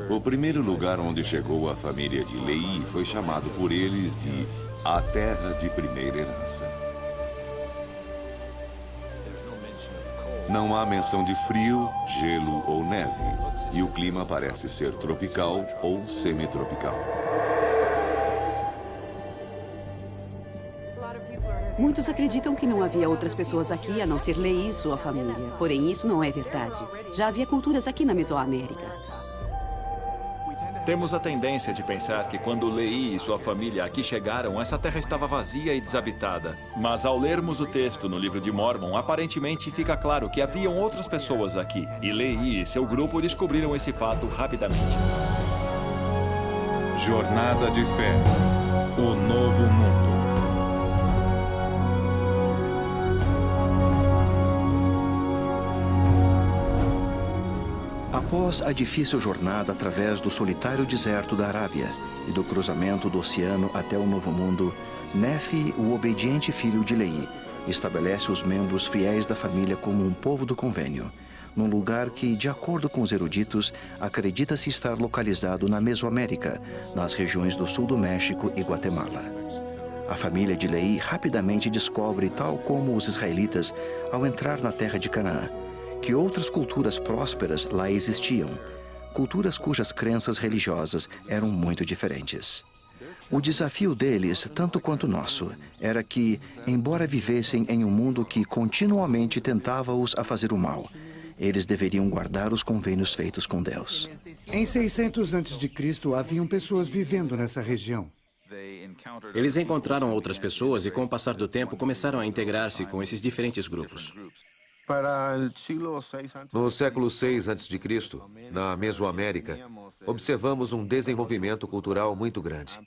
O primeiro lugar onde chegou a família de Lehi foi chamado por eles de a Terra de Primeira Herança. Não há menção de frio, gelo ou neve, e o clima parece ser tropical ou semitropical. Muitos acreditam que não havia outras pessoas aqui a não ser Lehi e sua família. Porém, isso não é verdade. Já havia culturas aqui na Mesoamérica. Temos a tendência de pensar que quando Lehi e sua família aqui chegaram, essa terra estava vazia e desabitada. Mas ao lermos o texto no livro de Mórmon, aparentemente fica claro que haviam outras pessoas aqui. E Lehi e seu grupo descobriram esse fato rapidamente. Jornada de Fé. O Novo Mundo. Após a difícil jornada através do solitário deserto da Arábia e do cruzamento do oceano até o Novo Mundo, Nefi, o obediente filho de Lehi, estabelece os membros fiéis da família como um povo do convênio, num lugar que, de acordo com os eruditos, acredita-se estar localizado na Mesoamérica, nas regiões do sul do México e Guatemala. A família de Lehi rapidamente descobre, tal como os israelitas, ao entrar na terra de Canaã, que outras culturas prósperas lá existiam, culturas cujas crenças religiosas eram muito diferentes. O desafio deles, tanto quanto nosso, era que, embora vivessem em um mundo que continuamente tentava-os a fazer o mal, eles deveriam guardar os convênios feitos com Deus. Em 600 a.C., haviam pessoas vivendo nessa região. Eles encontraram outras pessoas e, com o passar do tempo, começaram a integrar-se com esses diferentes grupos. No século VI a.C., na Mesoamérica, observamos um desenvolvimento cultural muito grande.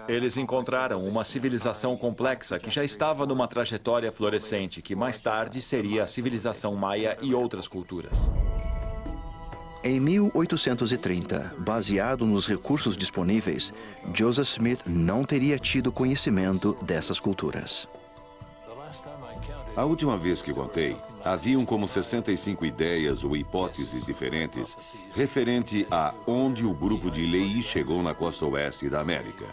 Eles encontraram uma civilização complexa que já estava numa trajetória florescente, que mais tarde seria a civilização maia e outras culturas. Em 1830, baseado nos recursos disponíveis, Joseph Smith não teria tido conhecimento dessas culturas. A última vez que contei, haviam como 65 ideias ou hipóteses diferentes referente a onde o grupo de Lehi chegou na costa oeste da América.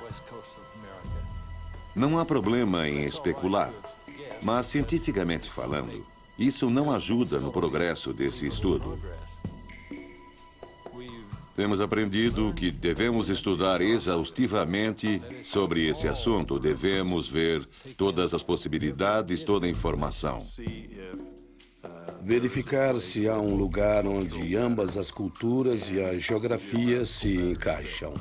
Não há problema em especular, mas cientificamente falando, isso não ajuda no progresso desse estudo. Temos aprendido que devemos estudar exaustivamente sobre esse assunto. Devemos ver todas as possibilidades, toda a informação. Verificar se há um lugar onde ambas as culturas e a geografia se encaixam.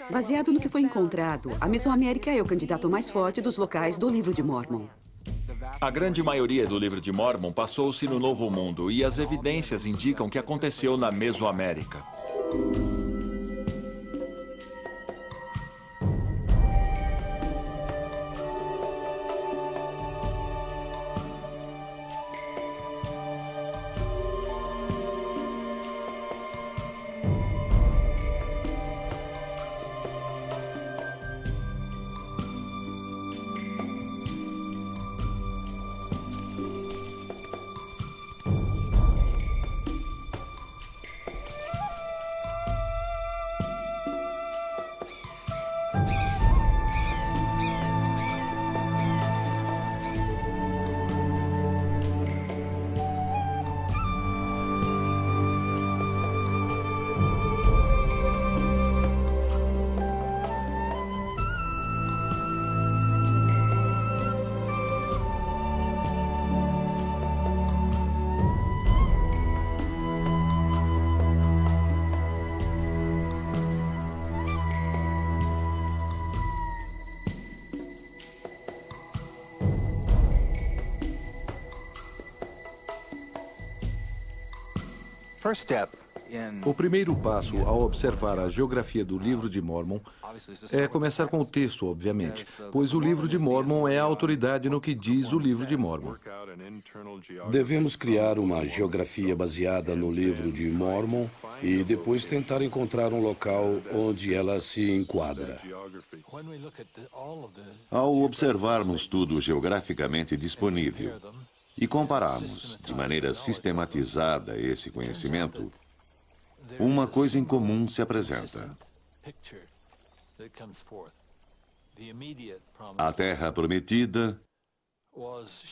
Baseado no que foi encontrado, a Mesoamérica é o candidato mais forte dos locais do livro de Mórmon. A grande maioria do livro de Mórmon passou-se no Novo Mundo e as evidências indicam que aconteceu na Mesoamérica. O primeiro passo ao observar a geografia do livro de Mórmon é começar com o texto, obviamente, pois o livro de Mórmon é a autoridade no que diz o livro de Mórmon. Devemos criar uma geografia baseada no livro de Mórmon e depois tentar encontrar um local onde ela se enquadra. Ao observarmos tudo geograficamente disponível, e compararmos de maneira sistematizada esse conhecimento, uma coisa em comum se apresenta. A Terra Prometida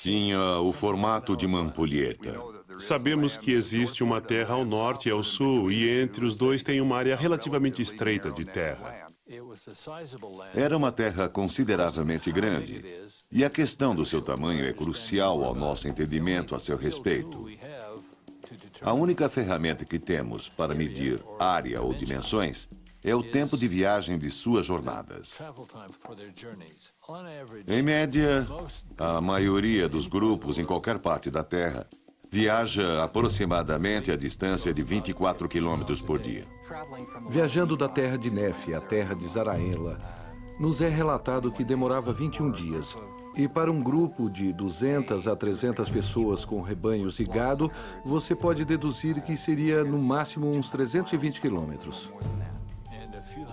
tinha o formato de uma ampulheta. Sabemos que existe uma terra ao norte e ao sul, e entre os dois tem uma área relativamente estreita de terra. Era uma terra consideravelmente grande, e a questão do seu tamanho é crucial ao nosso entendimento a seu respeito. A única ferramenta que temos para medir área ou dimensões é o tempo de viagem de suas jornadas. Em média, a maioria dos grupos em qualquer parte da Terra viaja aproximadamente a distância de 24 quilômetros por dia. Viajando da terra de Nefe à terra de Zaraenla, nos é relatado que demorava 21 dias. E para um grupo de 200 a 300 pessoas com rebanhos e gado, você pode deduzir que seria no máximo uns 320 quilômetros.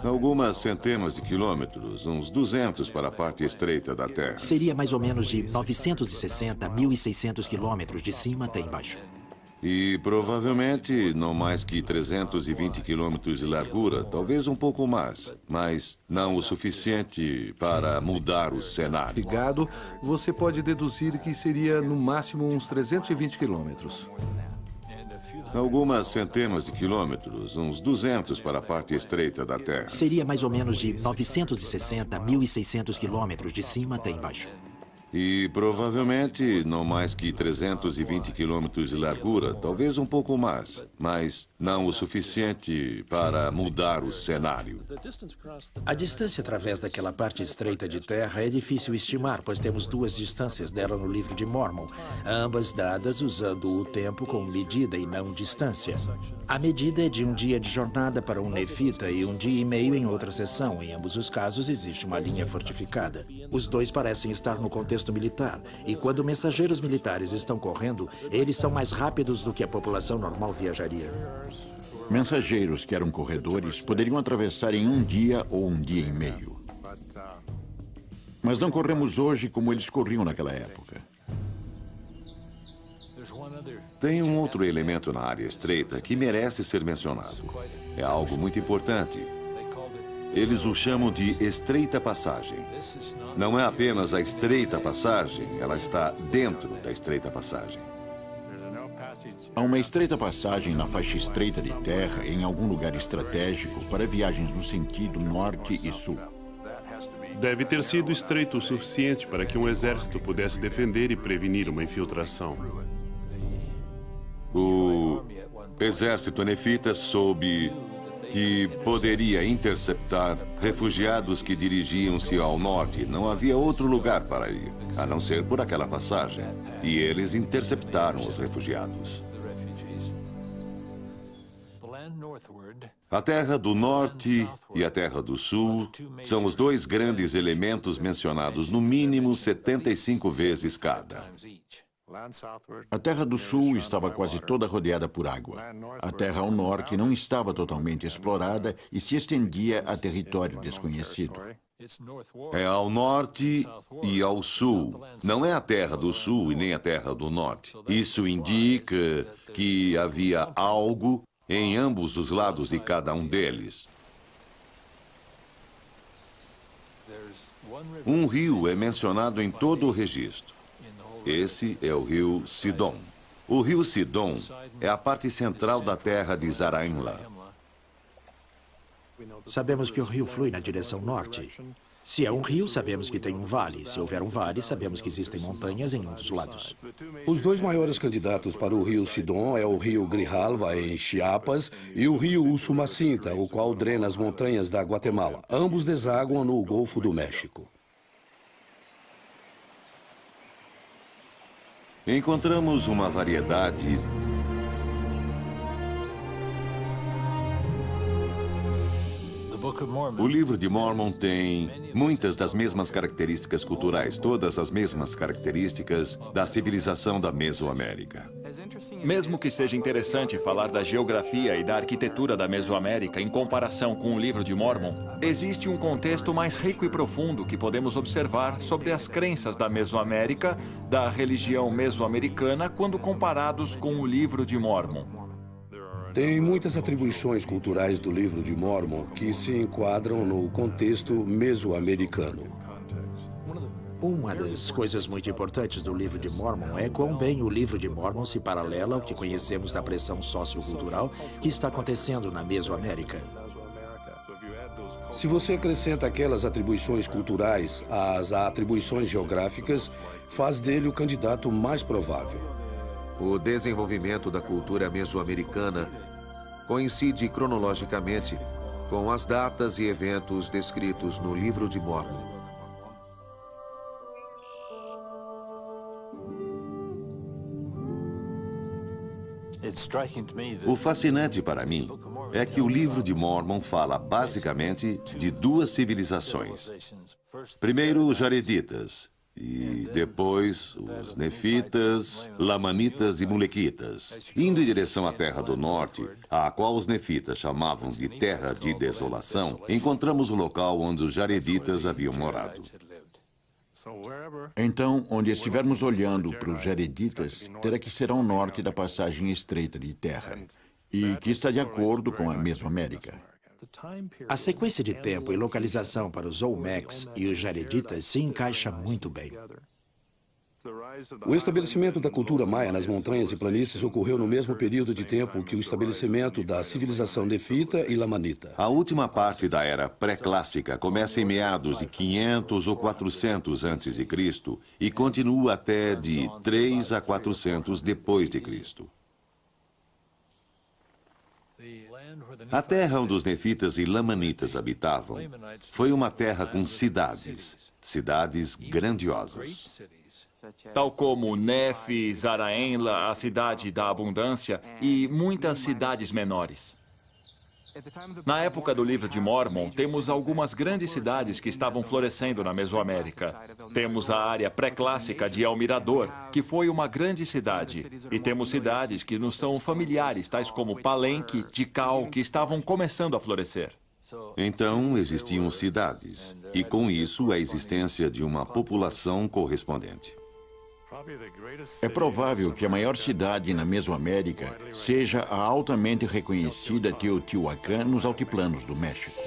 Algumas centenas de quilômetros, uns 200 para a parte estreita da Terra. Seria mais ou menos de 960 a 1.600 quilômetros de cima até embaixo. E provavelmente não mais que 320 quilômetros de largura, talvez um pouco mais, mas não o suficiente para mudar o cenário. Ligado, você pode deduzir que seria no máximo uns 320 quilômetros. Algumas centenas de quilômetros, uns 200 para a parte estreita da Terra. Seria mais ou menos de 960 a 1.600 quilômetros de cima até embaixo. E provavelmente não mais que 320 quilômetros de largura, talvez um pouco mais, mas não o suficiente para mudar o cenário. A distância através daquela parte estreita de terra é difícil estimar, pois temos duas distâncias dela no livro de Mormon, ambas dadas usando o tempo como medida e não distância. A medida é de um dia de jornada para um nefita e um dia e meio em outra seção. Em ambos os casos existe uma linha fortificada. Os dois parecem estar no contexto militar, e quando mensageiros militares estão correndo, eles são mais rápidos do que a população normal viajaria. Mensageiros que eram corredores poderiam atravessar em um dia ou um dia e meio. Mas não corremos hoje como eles corriam naquela época. Tem um outro elemento na área estreita que merece ser mencionado. É algo muito importante. Eles o chamam de estreita passagem. Não é apenas a estreita passagem, ela está dentro da estreita passagem. Há uma estreita passagem na faixa estreita de terra em algum lugar estratégico para viagens no sentido norte e sul. Deve ter sido estreito o suficiente para que um exército pudesse defender e prevenir uma infiltração. O exército nefita soube que poderia interceptar refugiados que dirigiam-se ao norte. Não havia outro lugar para ir, a não ser por aquela passagem. E eles interceptaram os refugiados. A Terra do Norte e a Terra do Sul são os dois grandes elementos mencionados no mínimo 75 vezes cada. A Terra do Sul estava quase toda rodeada por água. A Terra ao norte não estava totalmente explorada e se estendia a território desconhecido. É ao norte e ao sul. Não é a Terra do Sul e nem a Terra do Norte. Isso indica que havia algo em ambos os lados de cada um deles. Um rio é mencionado em todo o registro. Esse é o rio Sidom. O rio Sidom é a parte central da terra de Zaraenla. Sabemos que o rio flui na direção norte. Se é um rio, sabemos que tem um vale. Se houver um vale, sabemos que existem montanhas em um dos lados. Os dois maiores candidatos para o rio Sidom é o rio Grijalva, em Chiapas, e o rio Usumacinta, o qual drena as montanhas da Guatemala. Ambos desaguam no Golfo do México. Encontramos uma variedade O livro de Mormon tem muitas das mesmas características culturais, todas as mesmas características da civilização da Mesoamérica. Mesmo que seja interessante falar da geografia e da arquitetura da Mesoamérica em comparação com o Livro de Mórmon, existe um contexto mais rico e profundo que podemos observar sobre as crenças da Mesoamérica, da religião mesoamericana, quando comparados com o Livro de Mórmon. Tem muitas atribuições culturais do Livro de Mórmon que se enquadram no contexto mesoamericano. Uma das coisas muito importantes do Livro de Mórmon é quão bem o Livro de Mórmon se paralela ao que conhecemos da pressão sociocultural que está acontecendo na Mesoamérica. Se você acrescenta aquelas atribuições culturais às atribuições geográficas, faz dele o candidato mais provável. O desenvolvimento da cultura mesoamericana coincide cronologicamente com as datas e eventos descritos no Livro de Mórmon. O fascinante para mim é que o Livro de Mórmon fala basicamente de duas civilizações. Primeiro, os Jareditas, e depois os Nefitas, Lamanitas e Mulequitas, indo em direção à Terra do Norte, a qual os Nefitas chamavam de Terra de Desolação. Encontramos o local onde os Jareditas haviam morado. Então, onde estivermos olhando para os Jareditas, terá que ser ao norte da passagem estreita de terra, e que está de acordo com a Mesoamérica. A sequência de tempo e localização para os Olmecs e os Jareditas se encaixa muito bem. O estabelecimento da cultura maia nas montanhas e planícies ocorreu no mesmo período de tempo que o estabelecimento da civilização nefita e lamanita. A última parte da era pré-clássica começa em meados de 500 ou 400 a.C. e continua até de 3 a 400 depois de Cristo. A terra onde os nefitas e lamanitas habitavam foi uma terra com cidades grandiosas. Tal como Nefe, Zaraenla, a cidade da abundância, e muitas cidades menores. Na época do Livro de Mórmon, temos algumas grandes cidades que estavam florescendo na Mesoamérica. Temos a área pré-clássica de El Mirador, que foi uma grande cidade. E temos cidades que nos são familiares, tais como Palenque, Tikal, que estavam começando a florescer. Então, existiam cidades, e com isso a existência de uma população correspondente. É provável que a maior cidade na Mesoamérica seja a altamente reconhecida Teotihuacan nos altiplanos do México.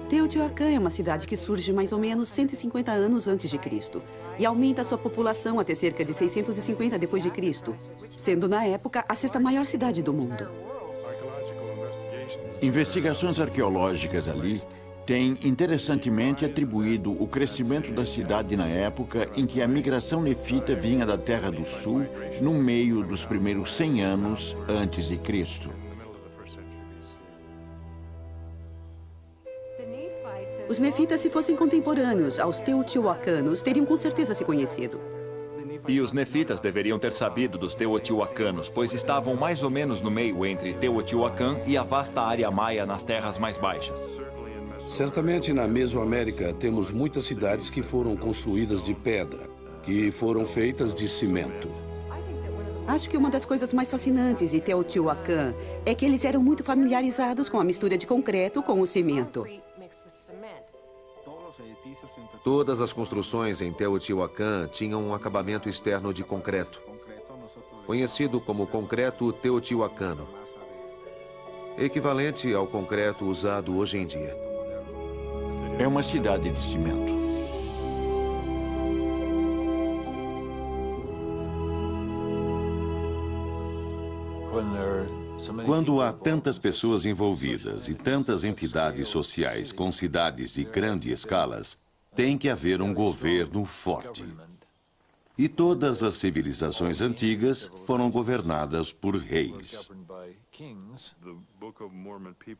Teotihuacan é uma cidade que surge mais ou menos 150 anos antes de Cristo e aumenta sua população até cerca de 650 depois de Cristo, sendo na época a sexta maior cidade do mundo. Investigações arqueológicas ali têm interessantemente atribuído o crescimento da cidade na época em que a migração nefita vinha da Terra do Sul no meio dos primeiros 100 anos antes de Cristo. Os nefitas, se fossem contemporâneos aos teotihuacanos, teriam com certeza se conhecido. E os nefitas deveriam ter sabido dos teotihuacanos, pois estavam mais ou menos no meio entre Teotihuacan e a vasta área maia nas terras mais baixas. Certamente na Mesoamérica temos muitas cidades que foram construídas de pedra, que foram feitas de cimento. Acho que uma das coisas mais fascinantes de Teotihuacan é que eles eram muito familiarizados com a mistura de concreto com o cimento. Todas as construções em Teotihuacan tinham um acabamento externo de concreto, conhecido como concreto teotihuacano, equivalente ao concreto usado hoje em dia. É uma cidade de cimento. Quando há tantas pessoas envolvidas e tantas entidades sociais com cidades de grandes escalas, tem que haver um governo forte. E todas as civilizações antigas foram governadas por reis.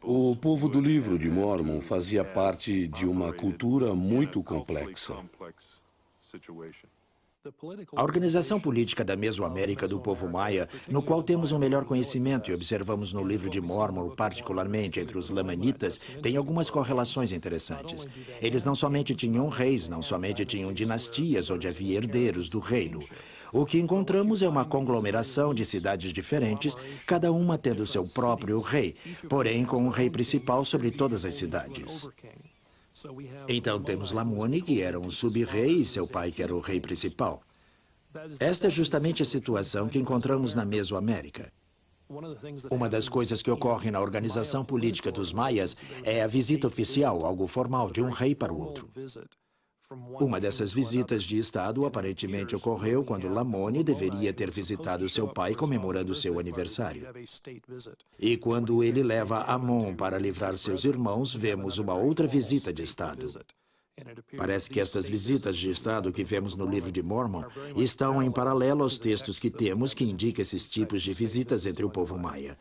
O povo do Livro de Mórmon fazia parte de uma cultura muito complexa. A organização política da Mesoamérica do povo maia, no qual temos um melhor conhecimento e observamos no livro de Mórmon, particularmente entre os lamanitas, tem algumas correlações interessantes. Eles não somente tinham reis, não somente tinham dinastias onde havia herdeiros do reino. O que encontramos é uma conglomeração de cidades diferentes, cada uma tendo seu próprio rei, porém com um rei principal sobre todas as cidades. Então temos Lamoni, que era um sub-rei, e seu pai, que era o rei principal. Esta é justamente a situação que encontramos na Mesoamérica. Uma das coisas que ocorre na organização política dos maias é a visita oficial, algo formal, de um rei para o outro. Uma dessas visitas de Estado aparentemente ocorreu quando Lamoni deveria ter visitado seu pai comemorando seu aniversário. E quando ele leva Amon para livrar seus irmãos, vemos uma outra visita de Estado. Parece que estas visitas de Estado que vemos no livro de Mórmon estão em paralelo aos textos que temos que indicam esses tipos de visitas entre o povo maia.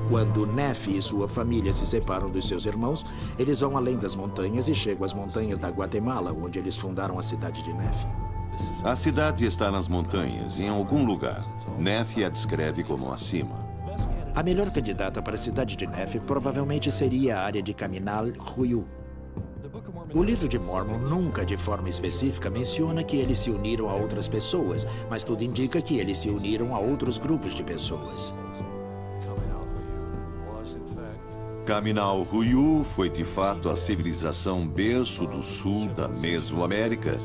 Quando Nefi e sua família se separam dos seus irmãos, eles vão além das montanhas e chegam às montanhas da Guatemala, onde eles fundaram a cidade de Nefi. A cidade está nas montanhas, em algum lugar. Nefi a descreve como acima. A melhor candidata para a cidade de Nefi provavelmente seria a área de Caminal Ruiu. O livro de Mórmon nunca, de forma específica, menciona que eles se uniram a outras pessoas, mas tudo indica que eles se uniram a outros grupos de pessoas. Caminal Ruiu foi de fato a civilização berço do sul da Mesoamérica,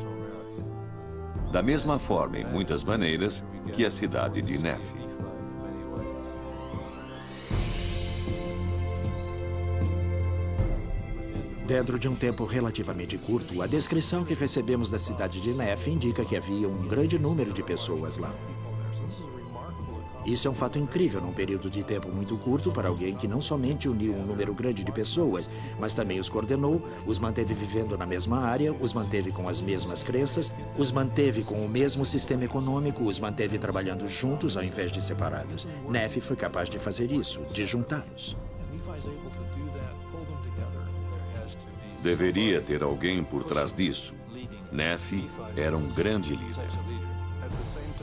da mesma forma, em muitas maneiras, que a cidade de Nefi. Dentro de um tempo relativamente curto, a descrição que recebemos da cidade de Nefi indica que havia um grande número de pessoas lá. Isso é um fato incrível num período de tempo muito curto para alguém que não somente uniu um número grande de pessoas, mas também os coordenou, os manteve vivendo na mesma área, os manteve com as mesmas crenças, os manteve com o mesmo sistema econômico, os manteve trabalhando juntos ao invés de separados. Nefi foi capaz de fazer isso, de juntá-los. Deveria ter alguém por trás disso. Nefi era um grande líder.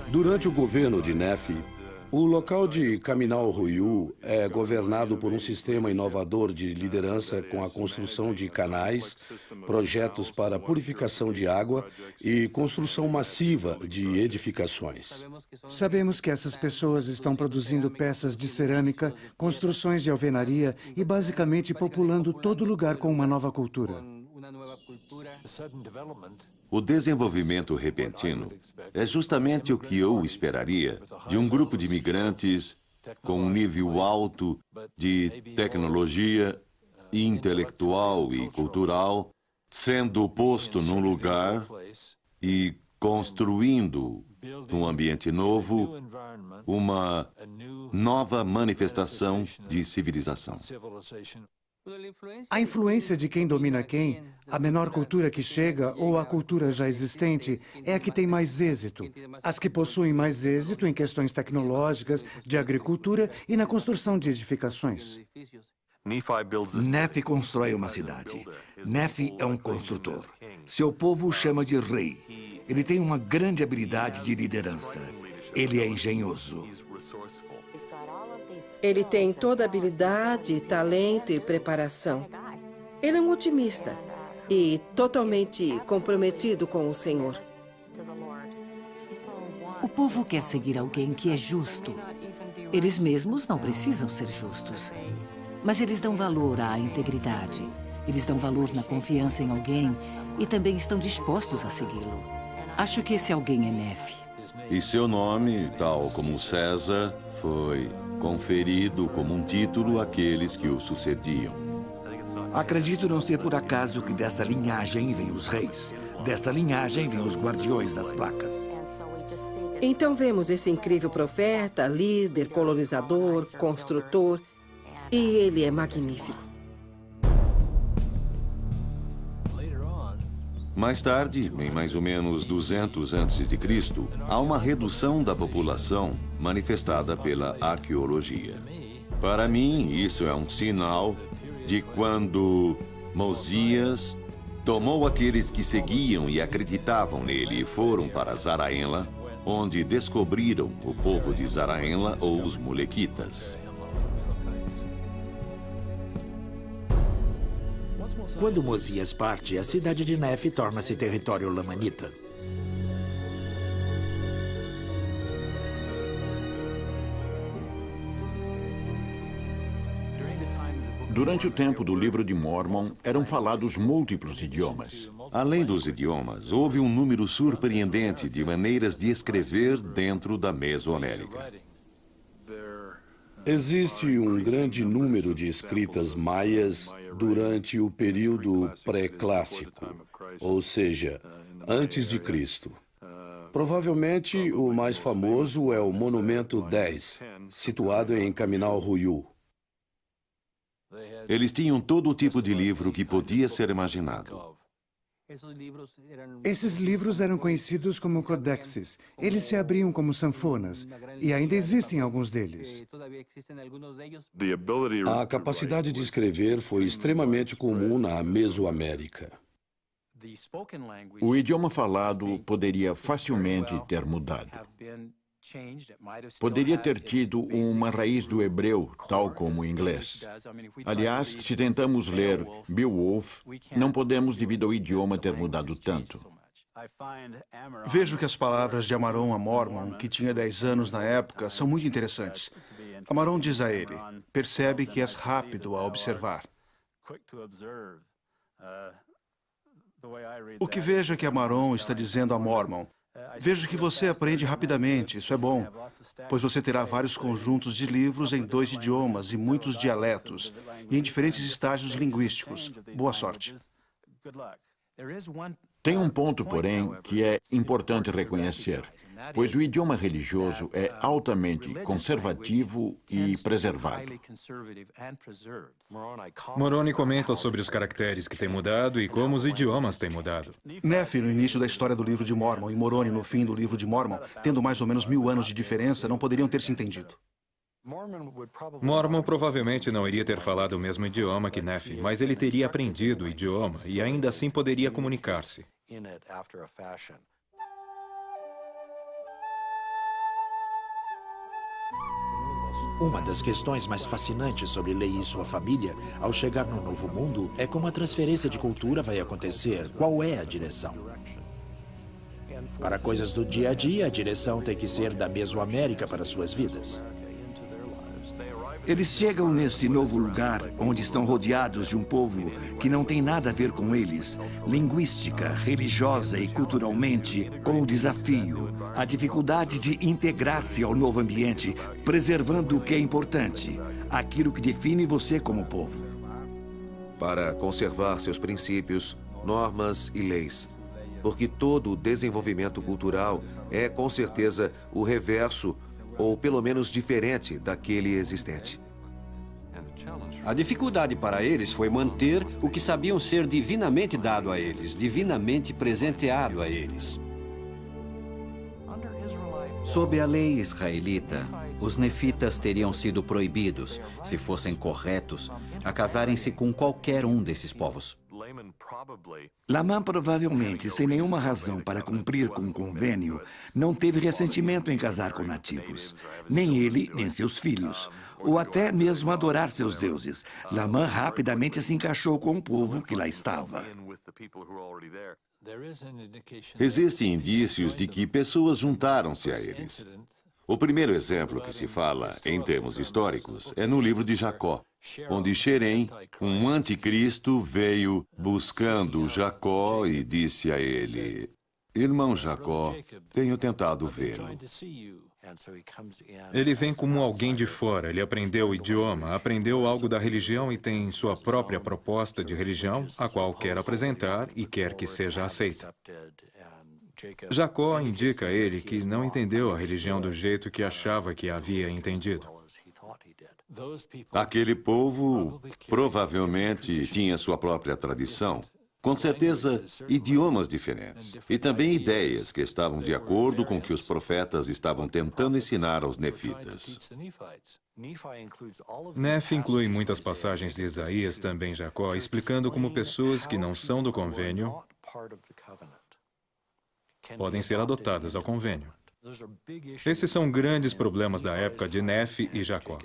Durante o governo de Nefi, o local de Caminal Ruiu é governado por um sistema inovador de liderança com a construção de canais, projetos para purificação de água e construção massiva de edificações. Sabemos que essas pessoas estão produzindo peças de cerâmica, construções de alvenaria e basicamente populando todo lugar com uma nova cultura. O desenvolvimento repentino é justamente o que eu esperaria de um grupo de imigrantes com um nível alto de tecnologia intelectual e cultural, sendo posto num lugar e construindo num ambiente novo uma nova manifestação de civilização. A influência de quem domina quem, a menor cultura que chega ou a cultura já existente é a que tem mais êxito. As que possuem mais êxito em questões tecnológicas, de agricultura e na construção de edificações. Nefi constrói uma cidade. Nefi é um construtor. Seu povo o chama de rei. Ele tem uma grande habilidade de liderança. Ele é engenhoso. Ele tem toda a habilidade, talento e preparação. Ele é um otimista e totalmente comprometido com o Senhor. O povo quer seguir alguém que é justo. Eles mesmos não precisam ser justos. Mas eles dão valor à integridade. Eles dão valor na confiança em alguém e também estão dispostos a segui-lo. Acho que esse alguém é Nefi. E seu nome, tal como César, foi conferido como um título àqueles que o sucediam. Acredito não ser por acaso que desta linhagem vêm os reis. Desta linhagem vêm os guardiões das placas. Então vemos esse incrível profeta, líder, colonizador, construtor, e ele é magnífico. Mais tarde, em mais ou menos 200 a.C., há uma redução da população manifestada pela arqueologia. Para mim, isso é um sinal de quando Mosias tomou aqueles que seguiam e acreditavam nele e foram para Zaraenla, onde descobriram o povo de Zaraenla ou os Molequitas. Quando Mosias parte, a cidade de Nefe torna-se território lamanita. Durante o tempo do Livro de Mórmon, eram falados múltiplos idiomas. Além dos idiomas, houve um número surpreendente de maneiras de escrever dentro da Mesoamérica. Existe um grande número de escritas maias durante o período pré-clássico, ou seja, antes de Cristo. Provavelmente o mais famoso é o Monumento 10, situado em Caminal Ruiú. Eles tinham todo o tipo de livro que podia ser imaginado. Esses livros eram conhecidos como codexes. Eles se abriam como sanfonas, e ainda existem alguns deles. A capacidade de escrever foi extremamente comum na Mesoamérica. O idioma falado poderia facilmente ter mudado. Poderia ter tido uma raiz do hebreu, tal como o inglês. Aliás, se tentamos ler Beowulf, não podemos devido ao idioma ter mudado tanto. Vejo que as palavras de Amaron a Mormon, que tinha 10 anos na época, são muito interessantes. Amaron diz a ele: percebe que és rápido a observar. O que vejo é que Amaron está dizendo a Mormon: vejo que você aprende rapidamente, isso é bom, pois você terá vários conjuntos de livros em 2 idiomas e muitos dialetos, e em diferentes estágios linguísticos. Boa sorte. Tem um ponto, porém, que é importante reconhecer, pois o idioma religioso é altamente conservativo e preservado. Moroni comenta sobre os caracteres que têm mudado e como os idiomas têm mudado. Nefe, no início da história do Livro de Mórmon, e Moroni, no fim do Livro de Mórmon, tendo mais ou menos 1000 anos de diferença, não poderiam ter se entendido. Mormon provavelmente não iria ter falado o mesmo idioma que Nefe, mas ele teria aprendido o idioma e ainda assim poderia comunicar-se. Uma das questões mais fascinantes sobre Lehi e sua família, ao chegar no Novo Mundo, é como a transferência de cultura vai acontecer. Qual é a direção? Para coisas do dia a dia, a direção tem que ser da Mesoamérica para suas vidas. Eles chegam nesse novo lugar onde estão rodeados de um povo que não tem nada a ver com eles, linguística, religiosa e culturalmente, com o desafio, a dificuldade de integrar-se ao novo ambiente, preservando o que é importante, aquilo que define você como povo. Para conservar seus princípios, normas e leis. Porque todo o desenvolvimento cultural é, com certeza, o reverso ou pelo menos diferente daquele existente. A dificuldade para eles foi manter o que sabiam ser divinamente dado a eles, divinamente presenteado a eles. Sob a lei israelita, os nefitas teriam sido proibidos, se fossem corretos, a casarem-se com qualquer um desses povos. Lamã provavelmente, sem nenhuma razão para cumprir com o convênio, não teve ressentimento em casar com nativos. Nem ele, nem seus filhos. Ou até mesmo adorar seus deuses. Lamã rapidamente se encaixou com o povo que lá estava. Existem indícios de que pessoas juntaram-se a eles. O primeiro exemplo que se fala, em termos históricos, é no livro de Jacó, onde Xerém, um anticristo, veio buscando Jacó e disse a ele: "Irmão Jacó, tenho tentado vê-lo." Ele vem como alguém de fora, ele aprendeu o idioma, aprendeu algo da religião e tem sua própria proposta de religião, a qual quer apresentar e quer que seja aceita. Jacó indica a ele que não entendeu a religião do jeito que achava que havia entendido. Aquele povo provavelmente tinha sua própria tradição, Com certeza, idiomas diferentes. E também ideias que estavam de acordo com o que os profetas estavam tentando ensinar aos nefitas. Nefe inclui muitas passagens de Isaías, também Jacó, explicando como pessoas que não são do convênio podem ser adotadas ao convênio. Esses são grandes problemas da época de Nefe e Jacó.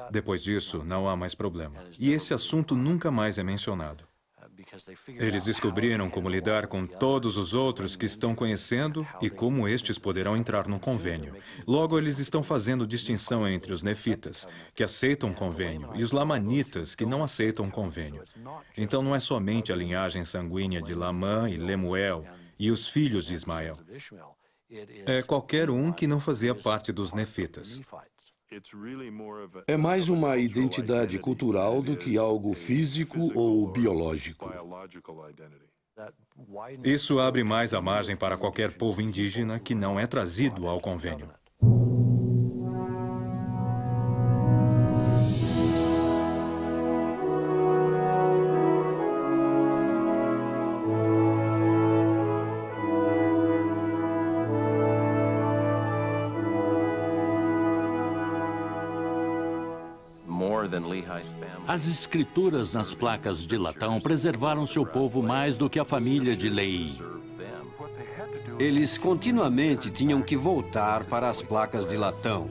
Depois disso, não há mais problema. E esse assunto nunca mais é mencionado. Eles descobriram como lidar com todos os outros que estão conhecendo e como estes poderão entrar no convênio. Logo, eles estão fazendo distinção entre os nefitas, que aceitam o convênio, e os lamanitas, que não aceitam o convênio. Então, não é somente a linhagem sanguínea de Lamã e Lemuel e os filhos de Ismael. É qualquer um que não fazia parte dos nefitas. É mais uma identidade cultural do que algo físico ou biológico. Isso abre mais a margem para qualquer povo indígena que não é trazido ao convênio. As escrituras nas placas de latão preservaram seu povo mais do que a família de Leí. Eles continuamente tinham que voltar para as placas de latão.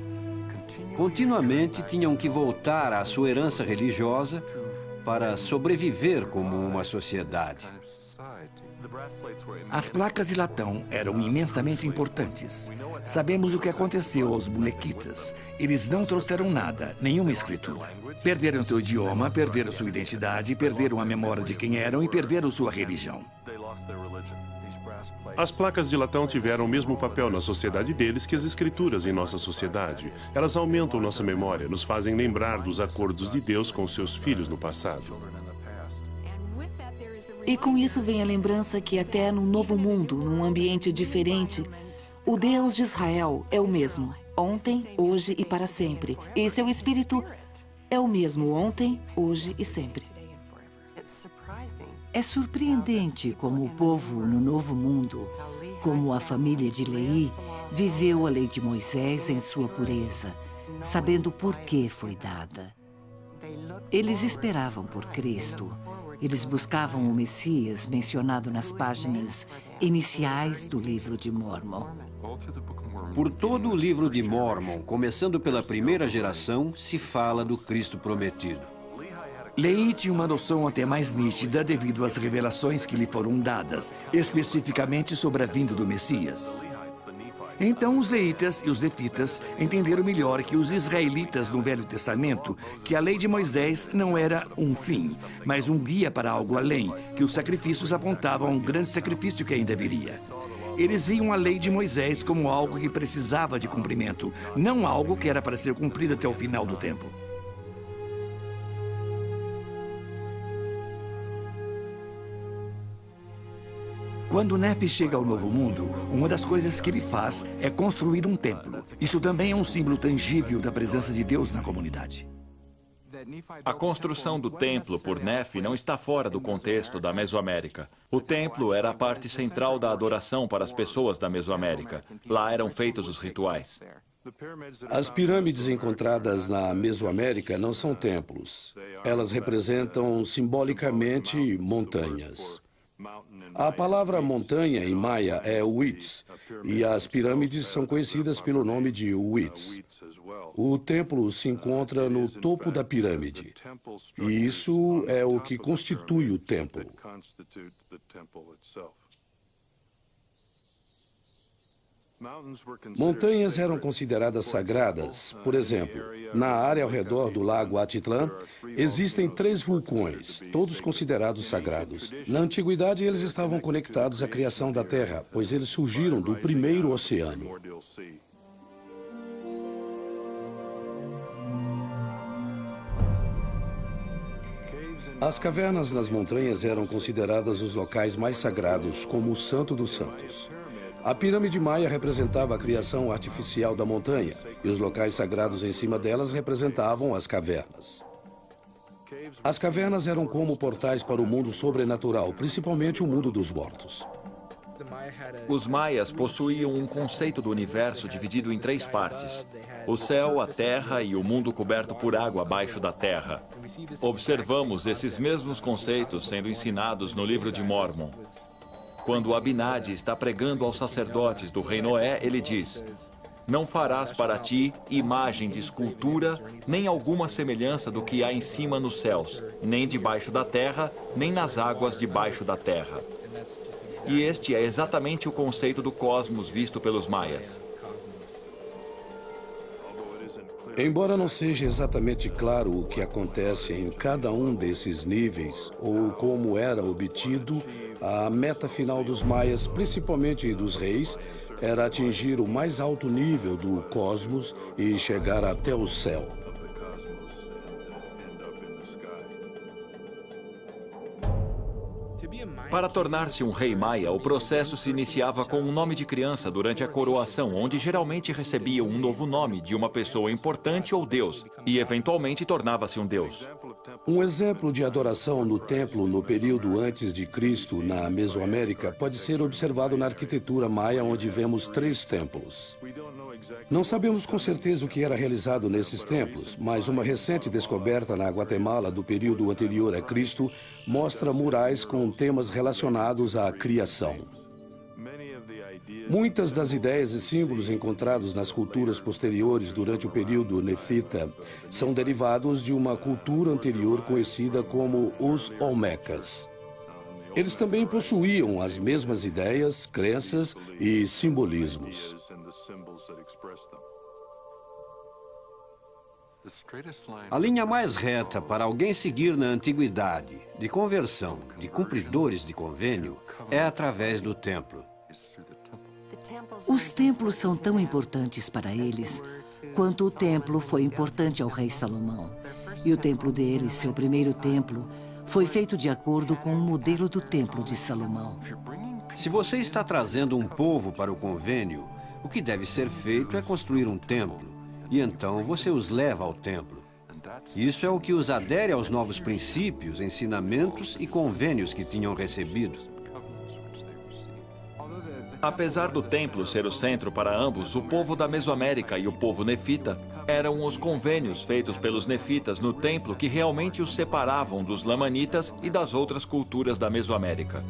Continuamente tinham que voltar à sua herança religiosa para sobreviver como uma sociedade. As placas de latão eram imensamente importantes. Sabemos o que aconteceu aos bonequitas. Eles não trouxeram nada, nenhuma escritura. Perderam seu idioma, perderam sua identidade, perderam a memória de quem eram e perderam sua religião. As placas de latão tiveram o mesmo papel na sociedade deles que as escrituras em nossa sociedade. Elas aumentam nossa memória, nos fazem lembrar dos acordos de Deus com seus filhos no passado. E com isso vem a lembrança que até no novo mundo, num ambiente diferente, o Deus de Israel é o mesmo, ontem, hoje e para sempre. E seu espírito é o mesmo ontem, hoje e sempre. É surpreendente como o povo no novo mundo, como a família de Leí, viveu a lei de Moisés em sua pureza, sabendo por que foi dada. Eles esperavam por Cristo. Eles buscavam o Messias mencionado nas páginas iniciais do livro de Mórmon. Por todo o livro de Mórmon, começando pela primeira geração, se fala do Cristo prometido. Leí tinha uma noção até mais nítida devido às revelações que lhe foram dadas, especificamente sobre a vinda do Messias. Então os leítas e os nefitas entenderam melhor que os israelitas no Velho Testamento, que a lei de Moisés não era um fim, mas um guia para algo além, que os sacrifícios apontavam a um grande sacrifício que ainda viria. Eles viam a lei de Moisés como algo que precisava de cumprimento, não algo que era para ser cumprido até o final do tempo. Quando Nefe chega ao Novo Mundo, uma das coisas que ele faz é construir um templo. Isso também é um símbolo tangível da presença de Deus na comunidade. A construção do templo por Nefe não está fora do contexto da Mesoamérica. O templo era a parte central da adoração para as pessoas da Mesoamérica. Lá eram feitos os rituais. As pirâmides encontradas na Mesoamérica não são templos. Elas representam simbolicamente montanhas. A palavra montanha em maia é Huitz, e as pirâmides são conhecidas pelo nome de Huitz. O templo se encontra no topo da pirâmide, e isso é o que constitui o templo. Montanhas eram consideradas sagradas. Por exemplo, na área ao redor do lago Atitlã, existem 3 vulcões, todos considerados sagrados. Na antiguidade, eles estavam conectados à criação da Terra, pois eles surgiram do primeiro oceano. As cavernas nas montanhas eram consideradas os locais mais sagrados, como o Santo dos Santos. A pirâmide maia representava a criação artificial da montanha, e os locais sagrados em cima delas representavam as cavernas. As cavernas eram como portais para o mundo sobrenatural, principalmente o mundo dos mortos. Os maias possuíam um conceito do universo dividido em 3 partes: o céu, a terra e o mundo coberto por água abaixo da terra. Observamos esses mesmos conceitos sendo ensinados no livro de Mórmon. Quando Abinadi está pregando aos sacerdotes do rei Noé, ele diz: não farás para ti imagem de escultura, nem alguma semelhança do que há em cima nos céus, nem debaixo da terra, nem nas águas debaixo da terra. E este é exatamente o conceito do cosmos visto pelos maias. Embora não seja exatamente claro o que acontece em cada um desses níveis, ou como era obtido, a meta final dos maias, principalmente dos reis, era atingir o mais alto nível do cosmos e chegar até o céu. Para tornar-se um rei maia, o processo se iniciava com um nome de criança durante a coroação, onde geralmente recebia um novo nome de uma pessoa importante ou deus, e eventualmente tornava-se um deus. Um exemplo de adoração no templo no período antes de Cristo, na Mesoamérica, pode ser observado na arquitetura maia, onde vemos 3 templos. Não sabemos com certeza o que era realizado nesses templos, mas uma recente descoberta na Guatemala do período anterior a Cristo mostra murais com temas relacionados à criação. Muitas das ideias e símbolos encontrados nas culturas posteriores durante o período nefita são derivados de uma cultura anterior conhecida como os Olmecas. Eles também possuíam as mesmas ideias, crenças e simbolismos. A linha mais reta para alguém seguir na antiguidade, de conversão, de cumpridores de convênio, é através do templo. Os templos são tão importantes para eles quanto o templo foi importante ao rei Salomão. E o templo deles, seu primeiro templo, foi feito de acordo com o modelo do templo de Salomão. Se você está trazendo um povo para o convênio, o que deve ser feito é construir um templo. E então você os leva ao templo. Isso é o que os adere aos novos princípios, ensinamentos e convênios que tinham recebido. Apesar do templo ser o centro para ambos, o povo da Mesoamérica e o povo nefita eram os convênios feitos pelos nefitas no templo que realmente os separavam dos lamanitas e das outras culturas da Mesoamérica.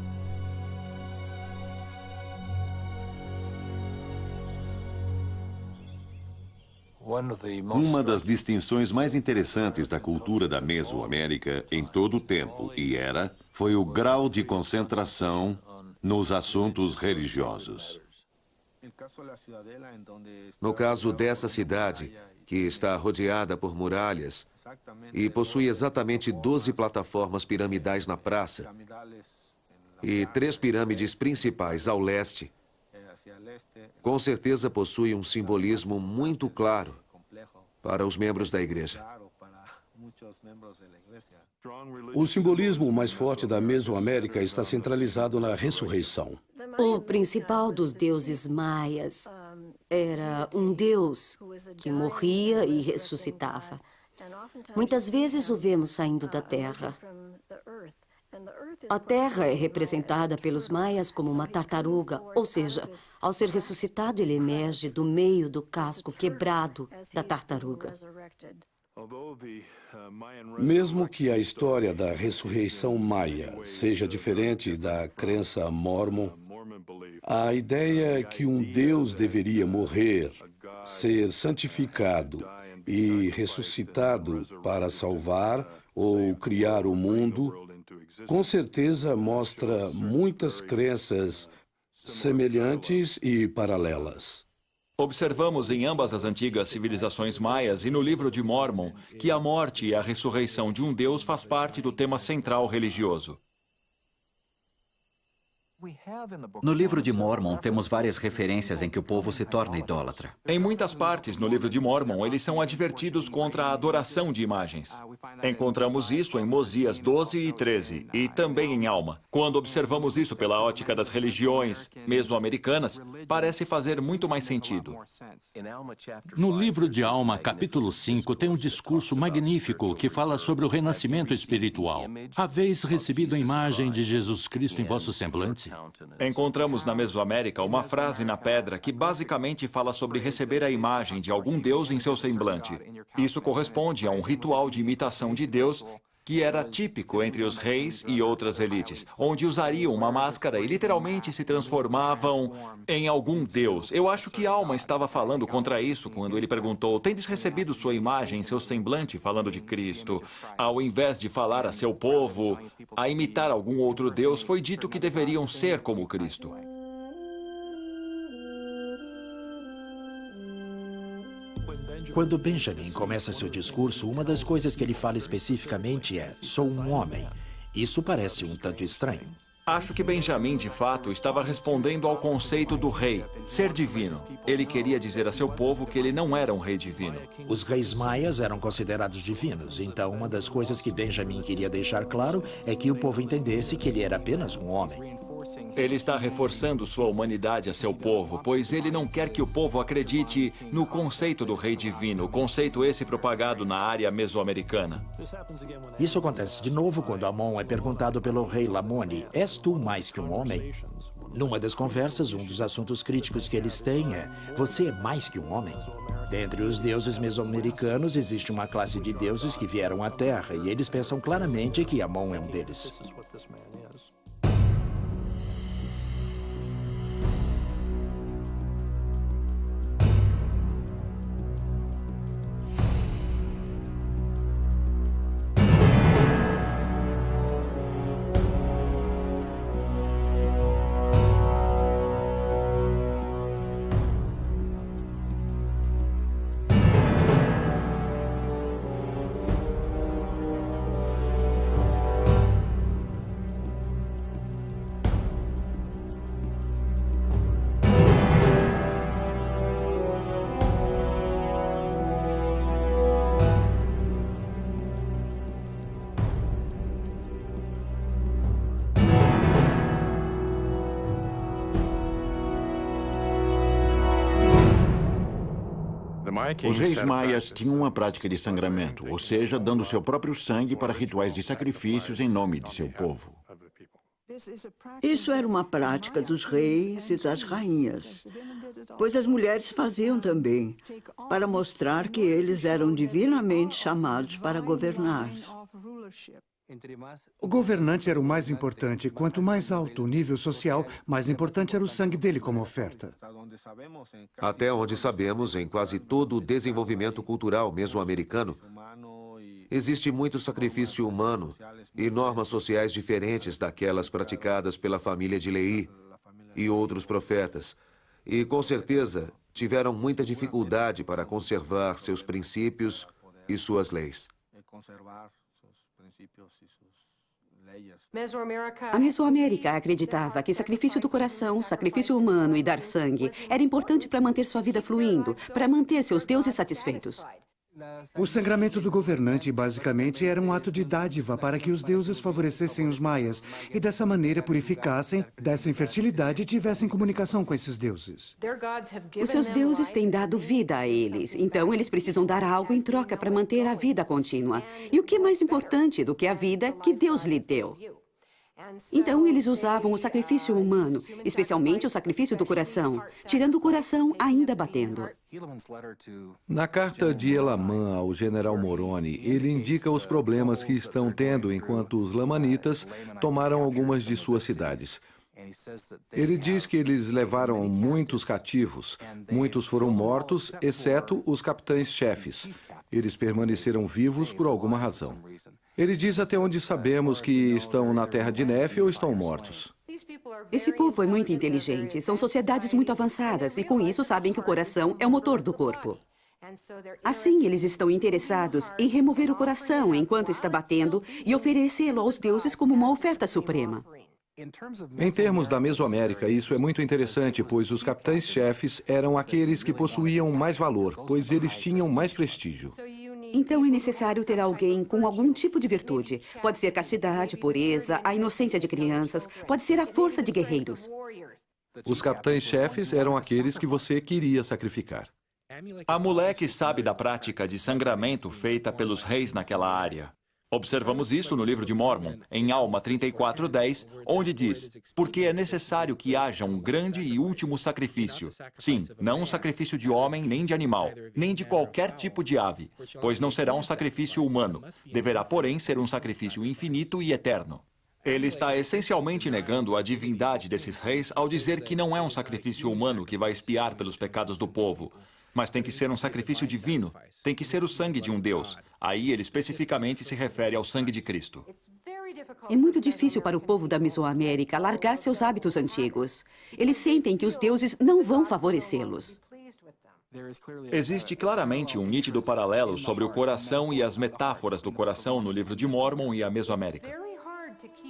Uma das distinções mais interessantes da cultura da Mesoamérica em todo o tempo foi o grau de concentração nos assuntos religiosos. No caso dessa cidade, que está rodeada por muralhas e possui exatamente 12 plataformas piramidais na praça e 3 pirâmides principais ao leste, com certeza possui um simbolismo muito claro para os membros da igreja. O simbolismo mais forte da Mesoamérica está centralizado na ressurreição. O principal dos deuses maias era um deus que morria e ressuscitava. Muitas vezes o vemos saindo da terra. A terra é representada pelos maias como uma tartaruga, ou seja, ao ser ressuscitado, ele emerge do meio do casco quebrado da tartaruga. Mesmo que a história da ressurreição maia seja diferente da crença mórmon, a ideia é que um Deus deveria morrer, ser santificado e ressuscitado para salvar ou criar o mundo, com certeza mostra muitas crenças semelhantes e paralelas. Observamos em ambas as antigas civilizações maias e no livro de Mórmon que a morte e a ressurreição de um deus faz parte do tema central religioso. No livro de Mórmon, temos várias referências em que o povo se torna idólatra. Em muitas partes no livro de Mórmon, eles são advertidos contra a adoração de imagens. Encontramos isso em Mosias 12 e 13, e também em Alma. Quando observamos isso pela ótica das religiões mesoamericanas, parece fazer muito mais sentido. No livro de Alma, capítulo 5, tem um discurso magnífico que fala sobre o renascimento espiritual. Haveis recebido a imagem de Jesus Cristo em vosso semblante? Encontramos na Mesoamérica uma frase na pedra que basicamente fala sobre receber a imagem de algum deus em seu semblante. Isso corresponde a um ritual de imitação de Deus que era típico entre os reis e outras elites, onde usariam uma máscara e literalmente se transformavam em algum deus. Eu acho que Alma estava falando contra isso quando ele perguntou: tendes recebido sua imagem em seu semblante, falando de Cristo? Ao invés de falar a seu povo a imitar algum outro deus, foi dito que deveriam ser como Cristo. Quando Benjamin começa seu discurso, uma das coisas que ele fala especificamente é: sou um homem. Isso parece um tanto estranho. Acho que Benjamin, de fato, estava respondendo ao conceito do rei, ser divino. Ele queria dizer a seu povo que ele não era um rei divino. Os reis maias eram considerados divinos, então uma das coisas que Benjamin queria deixar claro é que o povo entendesse que ele era apenas um homem. Ele está reforçando sua humanidade a seu povo, pois ele não quer que o povo acredite no conceito do rei divino, conceito esse propagado na área mesoamericana. Isso acontece de novo quando Amon é perguntado pelo rei Lamoni: és tu mais que um homem? Numa das conversas, um dos assuntos críticos que eles têm é: você é mais que um homem? Dentre os deuses mesoamericanos, existe uma classe de deuses que vieram à Terra, e eles pensam claramente que Amon é um deles. Os reis maias tinham uma prática de sangramento, ou seja, dando seu próprio sangue para rituais de sacrifícios em nome de seu povo. Isso era uma prática dos reis e das rainhas, pois as mulheres faziam também, para mostrar que eles eram divinamente chamados para governar. O governante era o mais importante. Quanto mais alto o nível social, mais importante era o sangue dele como oferta. Até onde sabemos, em quase todo o desenvolvimento cultural mesoamericano, existe muito sacrifício humano e normas sociais diferentes daquelas praticadas pela família de Leí e outros profetas. E, com certeza, tiveram muita dificuldade para conservar seus princípios e suas leis. A Mesoamérica acreditava que sacrifício do coração, sacrifício humano e dar sangue era importante para manter sua vida fluindo, para manter seus deuses satisfeitos. O sangramento do governante, basicamente, era um ato de dádiva para que os deuses favorecessem os maias e, dessa maneira, purificassem, dessem fertilidade e tivessem comunicação com esses deuses. Os seus deuses têm dado vida a eles, então eles precisam dar algo em troca para manter a vida contínua. E o que é mais importante do que a vida que Deus lhe deu? Então, eles usavam o sacrifício humano, especialmente o sacrifício do coração, tirando o coração ainda batendo. Na carta de Elamã ao general Moroni, ele indica os problemas que estão tendo enquanto os lamanitas tomaram algumas de suas cidades. Ele diz que eles levaram muitos cativos, muitos foram mortos, exceto os capitães-chefes. Eles permaneceram vivos por alguma razão. Ele diz até onde sabemos que estão na terra de Nefe ou estão mortos. Esse povo é muito inteligente, são sociedades muito avançadas e com isso sabem que o coração é o motor do corpo. Assim, eles estão interessados em remover o coração enquanto está batendo e oferecê-lo aos deuses como uma oferta suprema. Em termos da Mesoamérica, isso é muito interessante, pois os capitães-chefes eram aqueles que possuíam mais valor, pois eles tinham mais prestígio. Então é necessário ter alguém com algum tipo de virtude. Pode ser castidade, pureza, a inocência de crianças, pode ser a força de guerreiros. Os capitães-chefes eram aqueles que você queria sacrificar. Amulek sabe da prática de sangramento feita pelos reis naquela área. Observamos isso no livro de Mórmon, em Alma 34:10, onde diz: porque é necessário que haja um grande e último sacrifício. Sim, não um sacrifício de homem, nem de animal, nem de qualquer tipo de ave, pois não será um sacrifício humano. Deverá, porém, ser um sacrifício infinito e eterno. Ele está essencialmente negando a divindade desses reis ao dizer que não é um sacrifício humano que vai expiar pelos pecados do povo. Mas tem que ser um sacrifício divino, tem que ser o sangue de um Deus. Aí ele especificamente se refere ao sangue de Cristo. É muito difícil para o povo da Mesoamérica largar seus hábitos antigos. Eles sentem que os deuses não vão favorecê-los. Existe claramente um nítido paralelo sobre o coração e as metáforas do coração no livro de Mórmon e a Mesoamérica.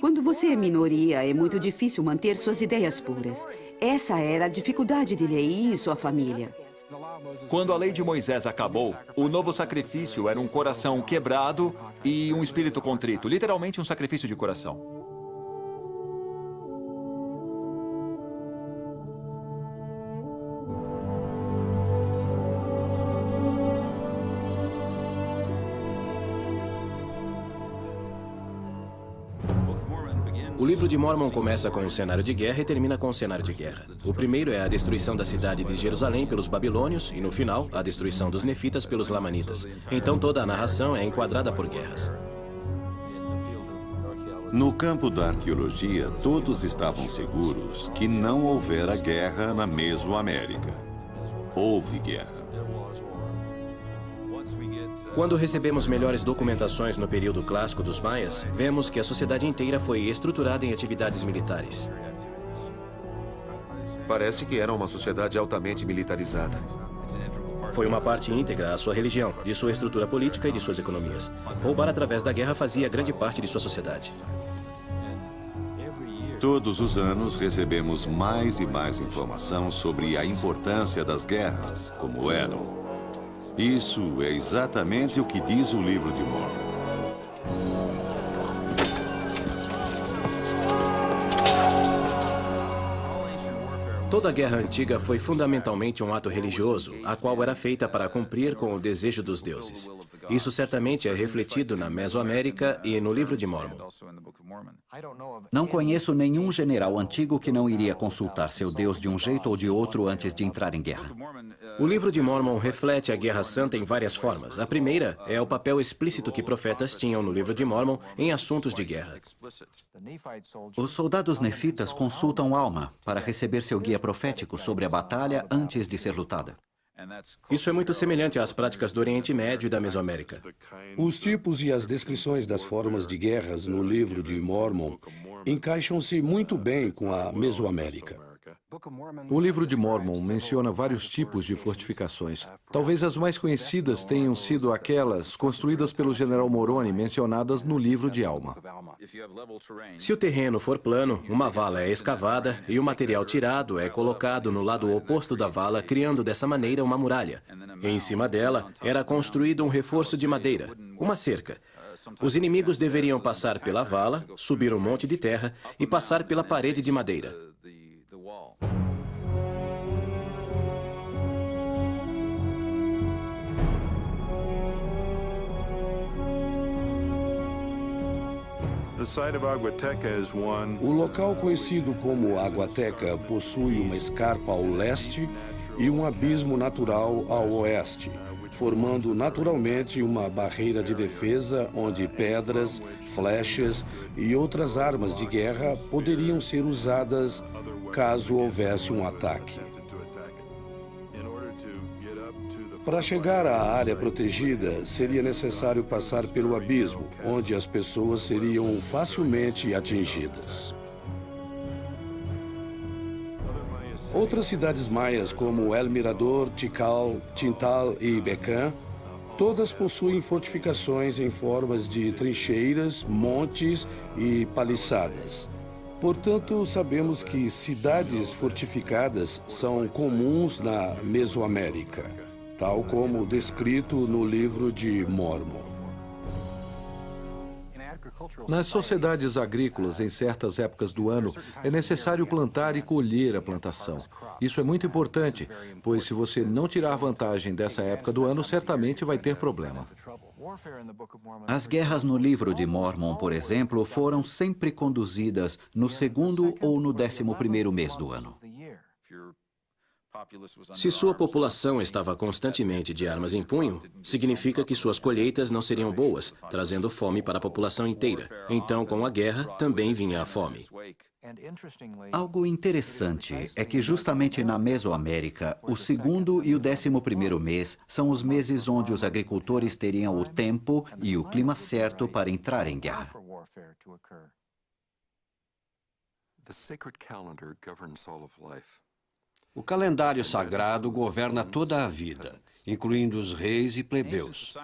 Quando você é minoria, é muito difícil manter suas ideias puras. Essa era a dificuldade de Leí e sua família. Quando a lei de Moisés acabou, o novo sacrifício era um coração quebrado e um espírito contrito, literalmente um sacrifício de coração. O livro de Mórmon começa com um cenário de guerra e termina com um cenário de guerra. O primeiro é a destruição da cidade de Jerusalém pelos babilônios e, no final, a destruição dos nefitas pelos lamanitas. Então toda a narração é enquadrada por guerras. No campo da arqueologia, todos estavam seguros que não houvera guerra na Mesoamérica. Houve guerra. Quando recebemos melhores documentações no período clássico dos maias, vemos que a sociedade inteira foi estruturada em atividades militares. Parece que era uma sociedade altamente militarizada. Foi uma parte íntegra à sua religião, de sua estrutura política e de suas economias. Roubar através da guerra fazia grande parte de sua sociedade. Todos os anos recebemos mais e mais informação sobre a importância das guerras, como eram. Isso é exatamente o que diz o livro de Mórmon. Toda a guerra antiga foi fundamentalmente um ato religioso, a qual era feita para cumprir com o desejo dos deuses. Isso certamente é refletido na Mesoamérica e no livro de Mórmon. Não conheço nenhum general antigo que não iria consultar seu Deus de um jeito ou de outro antes de entrar em guerra. O livro de Mórmon reflete a Guerra Santa em várias formas. A primeira é o papel explícito que profetas tinham no livro de Mórmon em assuntos de guerra. Os soldados nefitas consultam Alma para receber seu guia profético sobre a batalha antes de ser lutada. Isso é muito semelhante às práticas do Oriente Médio e da Mesoamérica. Os tipos e as descrições das formas de guerras no livro de Mórmon encaixam-se muito bem com a Mesoamérica. O livro de Mórmon menciona vários tipos de fortificações. Talvez as mais conhecidas tenham sido aquelas construídas pelo general Moroni mencionadas no livro de Alma. Se o terreno for plano, uma vala é escavada e o material tirado é colocado no lado oposto da vala, criando dessa maneira uma muralha. E em cima dela era construído um reforço de madeira, uma cerca. Os inimigos deveriam passar pela vala, subir um monte de terra e passar pela parede de madeira. O local conhecido como Aguateca possui uma escarpa ao leste e um abismo natural ao oeste, formando naturalmente uma barreira de defesa onde pedras, flechas e outras armas de guerra poderiam ser usadas caso houvesse um ataque. Para chegar à área protegida, seria necessário passar pelo abismo, onde as pessoas seriam facilmente atingidas. Outras cidades maias, como El Mirador, Tikal, Tintal e Becã, todas possuem fortificações em formas de trincheiras, montes e paliçadas. Portanto, sabemos que cidades fortificadas são comuns na Mesoamérica, tal como descrito no livro de Mórmon. Nas sociedades agrícolas, em certas épocas do ano, é necessário plantar e colher a plantação. Isso é muito importante, pois se você não tirar vantagem dessa época do ano, certamente vai ter problema. As guerras no livro de Mórmon, por exemplo, foram sempre conduzidas no segundo ou no 11º mês do ano. Se sua população estava constantemente de armas em punho, significa que suas colheitas não seriam boas, trazendo fome para a população inteira. Então, com a guerra, também vinha a fome. Algo interessante é que justamente na Mesoamérica, o segundo e o 11º mês são os meses onde os agricultores teriam o tempo e o clima certo para entrar em guerra. O calendário sagrado governa toda a vida, incluindo os reis e plebeus.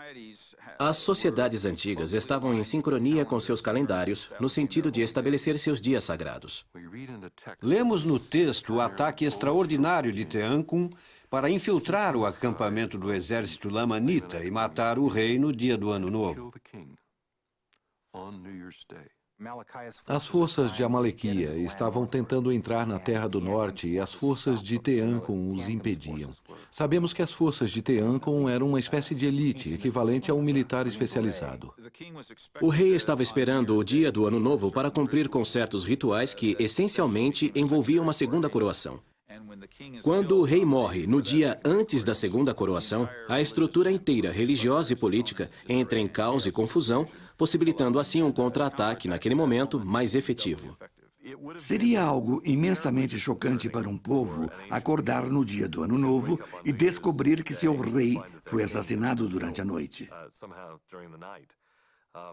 As sociedades antigas estavam em sincronia com seus calendários, no sentido de estabelecer seus dias sagrados. Lemos no texto o ataque extraordinário de Teancum para infiltrar o acampamento do exército lamanita e matar o rei no dia do Ano Novo. As forças de Amalequia estavam tentando entrar na Terra do Norte e as forças de Teancum os impediam. Sabemos que as forças de Teancum eram uma espécie de elite, equivalente a um militar especializado. O rei estava esperando o dia do Ano Novo para cumprir com certos rituais que, essencialmente, envolviam uma segunda coroação. Quando o rei morre no dia antes da segunda coroação, a estrutura inteira, religiosa e política, entra em caos e confusão, possibilitando assim um contra-ataque, naquele momento, mais efetivo. Seria algo imensamente chocante para um povo acordar no dia do Ano Novo e descobrir que seu rei foi assassinado durante a noite.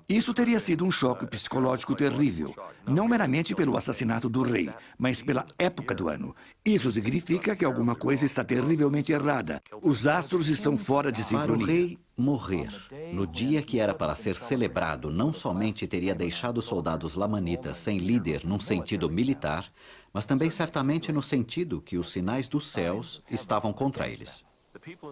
Isso teria sido um choque psicológico terrível, não meramente pelo assassinato do rei, mas pela época do ano. Isso significa que alguma coisa está terrivelmente errada. Os astros estão fora de sincronia. Para o rei morrer, no dia que era para ser celebrado, não somente teria deixado os soldados lamanitas sem líder num sentido militar, mas também certamente no sentido que os sinais dos céus estavam contra eles.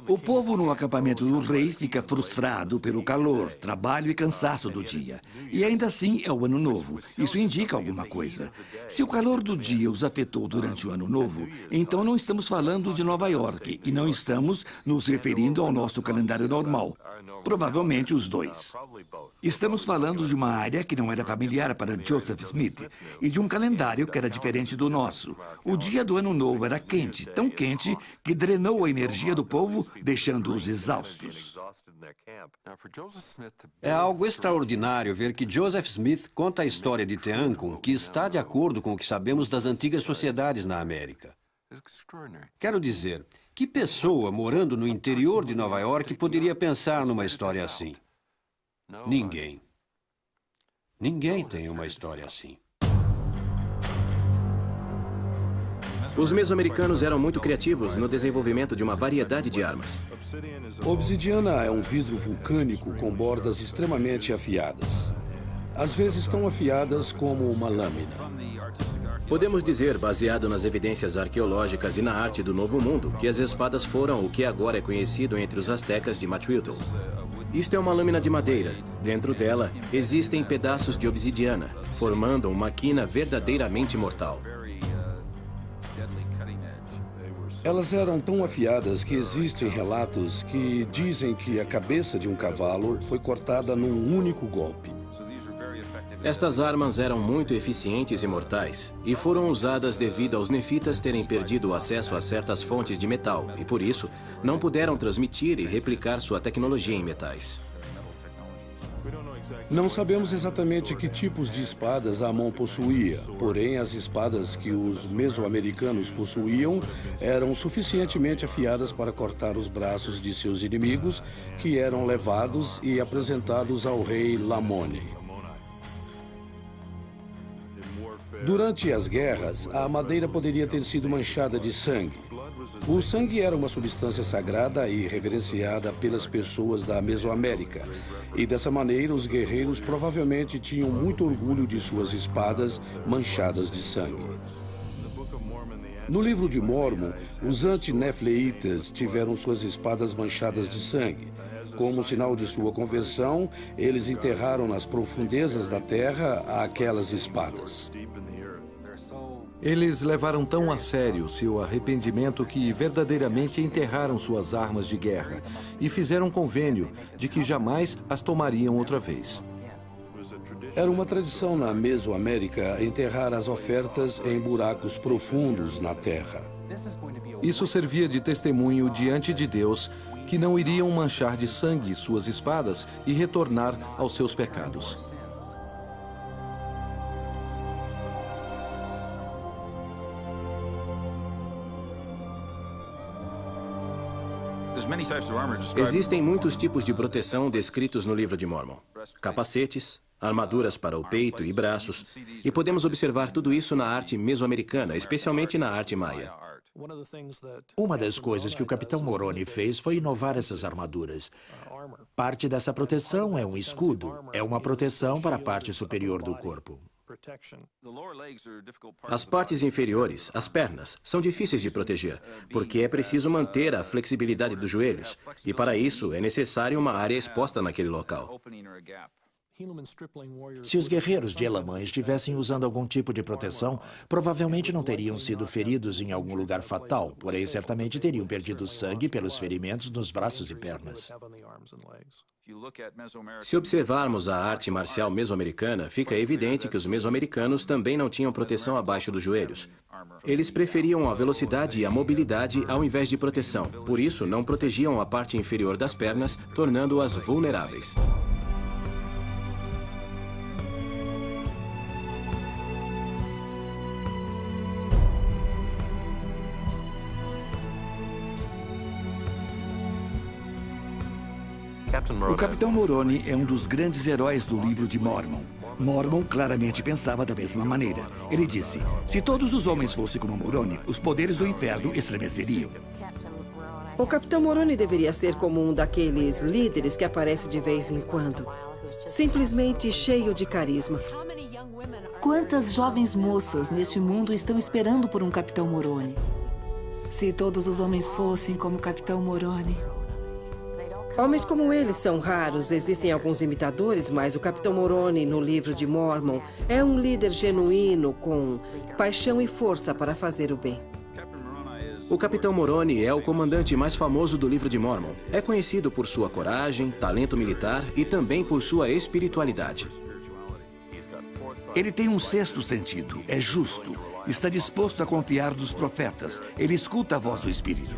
O povo no acampamento do rei fica frustrado pelo calor, trabalho e cansaço do dia. E ainda assim é o Ano Novo. Isso indica alguma coisa. Se o calor do dia os afetou durante o Ano Novo, então não estamos falando de Nova York e não estamos nos referindo ao nosso calendário normal. Provavelmente os dois. Estamos falando de uma área que não era familiar para Joseph Smith e de um calendário que era diferente do nosso. O dia do Ano Novo era quente, tão quente que drenou a energia do povo, deixando-os exaustos. É algo extraordinário ver que Joseph Smith conta a história de Teancum, que está de acordo com o que sabemos das antigas sociedades na América. Quero dizer, que pessoa morando no interior de Nova York poderia pensar numa história assim? Ninguém. Ninguém tem uma história assim. Os mesoamericanos eram muito criativos no desenvolvimento de uma variedade de armas. Obsidiana é um vidro vulcânico com bordas extremamente afiadas. Às vezes tão afiadas como uma lâmina. Podemos dizer, baseado nas evidências arqueológicas e na arte do Novo Mundo, que as espadas foram o que agora é conhecido entre os astecas de Machuiltl. Isto é uma lâmina de madeira. Dentro dela, existem pedaços de obsidiana, formando uma quina verdadeiramente mortal. Elas eram tão afiadas que existem relatos que dizem que a cabeça de um cavalo foi cortada num único golpe. Estas armas eram muito eficientes e mortais, e foram usadas devido aos nefitas terem perdido o acesso a certas fontes de metal, e por isso, não puderam transmitir e replicar sua tecnologia em metais. Não sabemos exatamente que tipos de espadas Amon possuía, porém as espadas que os mesoamericanos possuíam eram suficientemente afiadas para cortar os braços de seus inimigos, que eram levados e apresentados ao rei Lamone. Durante as guerras, a madeira poderia ter sido manchada de sangue. O sangue era uma substância sagrada e reverenciada pelas pessoas da Mesoamérica. E dessa maneira, os guerreiros provavelmente tinham muito orgulho de suas espadas manchadas de sangue. No livro de Mórmon, os anti-nefleitas tiveram suas espadas manchadas de sangue. Como sinal de sua conversão, eles enterraram nas profundezas da terra aquelas espadas. Eles levaram tão a sério seu arrependimento que verdadeiramente enterraram suas armas de guerra e fizeram um convênio de que jamais as tomariam outra vez. Era uma tradição na Mesoamérica enterrar as ofertas em buracos profundos na terra. Isso servia de testemunho diante de Deus que não iriam manchar de sangue suas espadas e retornar aos seus pecados. Existem muitos tipos de proteção descritos no livro de Mórmon. Capacetes, armaduras para o peito e braços, e podemos observar tudo isso na arte mesoamericana, especialmente na arte maia. Uma das coisas que o Capitão Moroni fez foi inovar essas armaduras. Parte dessa proteção é um escudo, é uma proteção para a parte superior do corpo. As partes inferiores, as pernas, são difíceis de proteger, porque é preciso manter a flexibilidade dos joelhos, e para isso é necessário uma área exposta naquele local. Se os guerreiros de Elamã estivessem usando algum tipo de proteção, provavelmente não teriam sido feridos em algum lugar fatal, porém certamente teriam perdido sangue pelos ferimentos nos braços e pernas. Se observarmos a arte marcial mesoamericana, fica evidente que os mesoamericanos também não tinham proteção abaixo dos joelhos. Eles preferiam a velocidade e a mobilidade ao invés de proteção. Por isso, não protegiam a parte inferior das pernas, tornando-as vulneráveis. O Capitão Moroni é um dos grandes heróis do livro de Mórmon. Mormon claramente pensava da mesma maneira. Ele disse, se todos os homens fossem como Moroni, os poderes do inferno estremeceriam. O Capitão Moroni deveria ser como um daqueles líderes que aparece de vez em quando. Simplesmente cheio de carisma. Quantas jovens moças neste mundo estão esperando por um Capitão Moroni? Se todos os homens fossem como o Capitão Moroni... Homens como ele são raros, existem alguns imitadores, mas o Capitão Moroni, no livro de Mórmon, é um líder genuíno com paixão e força para fazer o bem. O Capitão Moroni é o comandante mais famoso do livro de Mórmon. É conhecido por sua coragem, talento militar e também por sua espiritualidade. Ele tem um sexto sentido, é justo, está disposto a confiar nos profetas, ele escuta a voz do Espírito.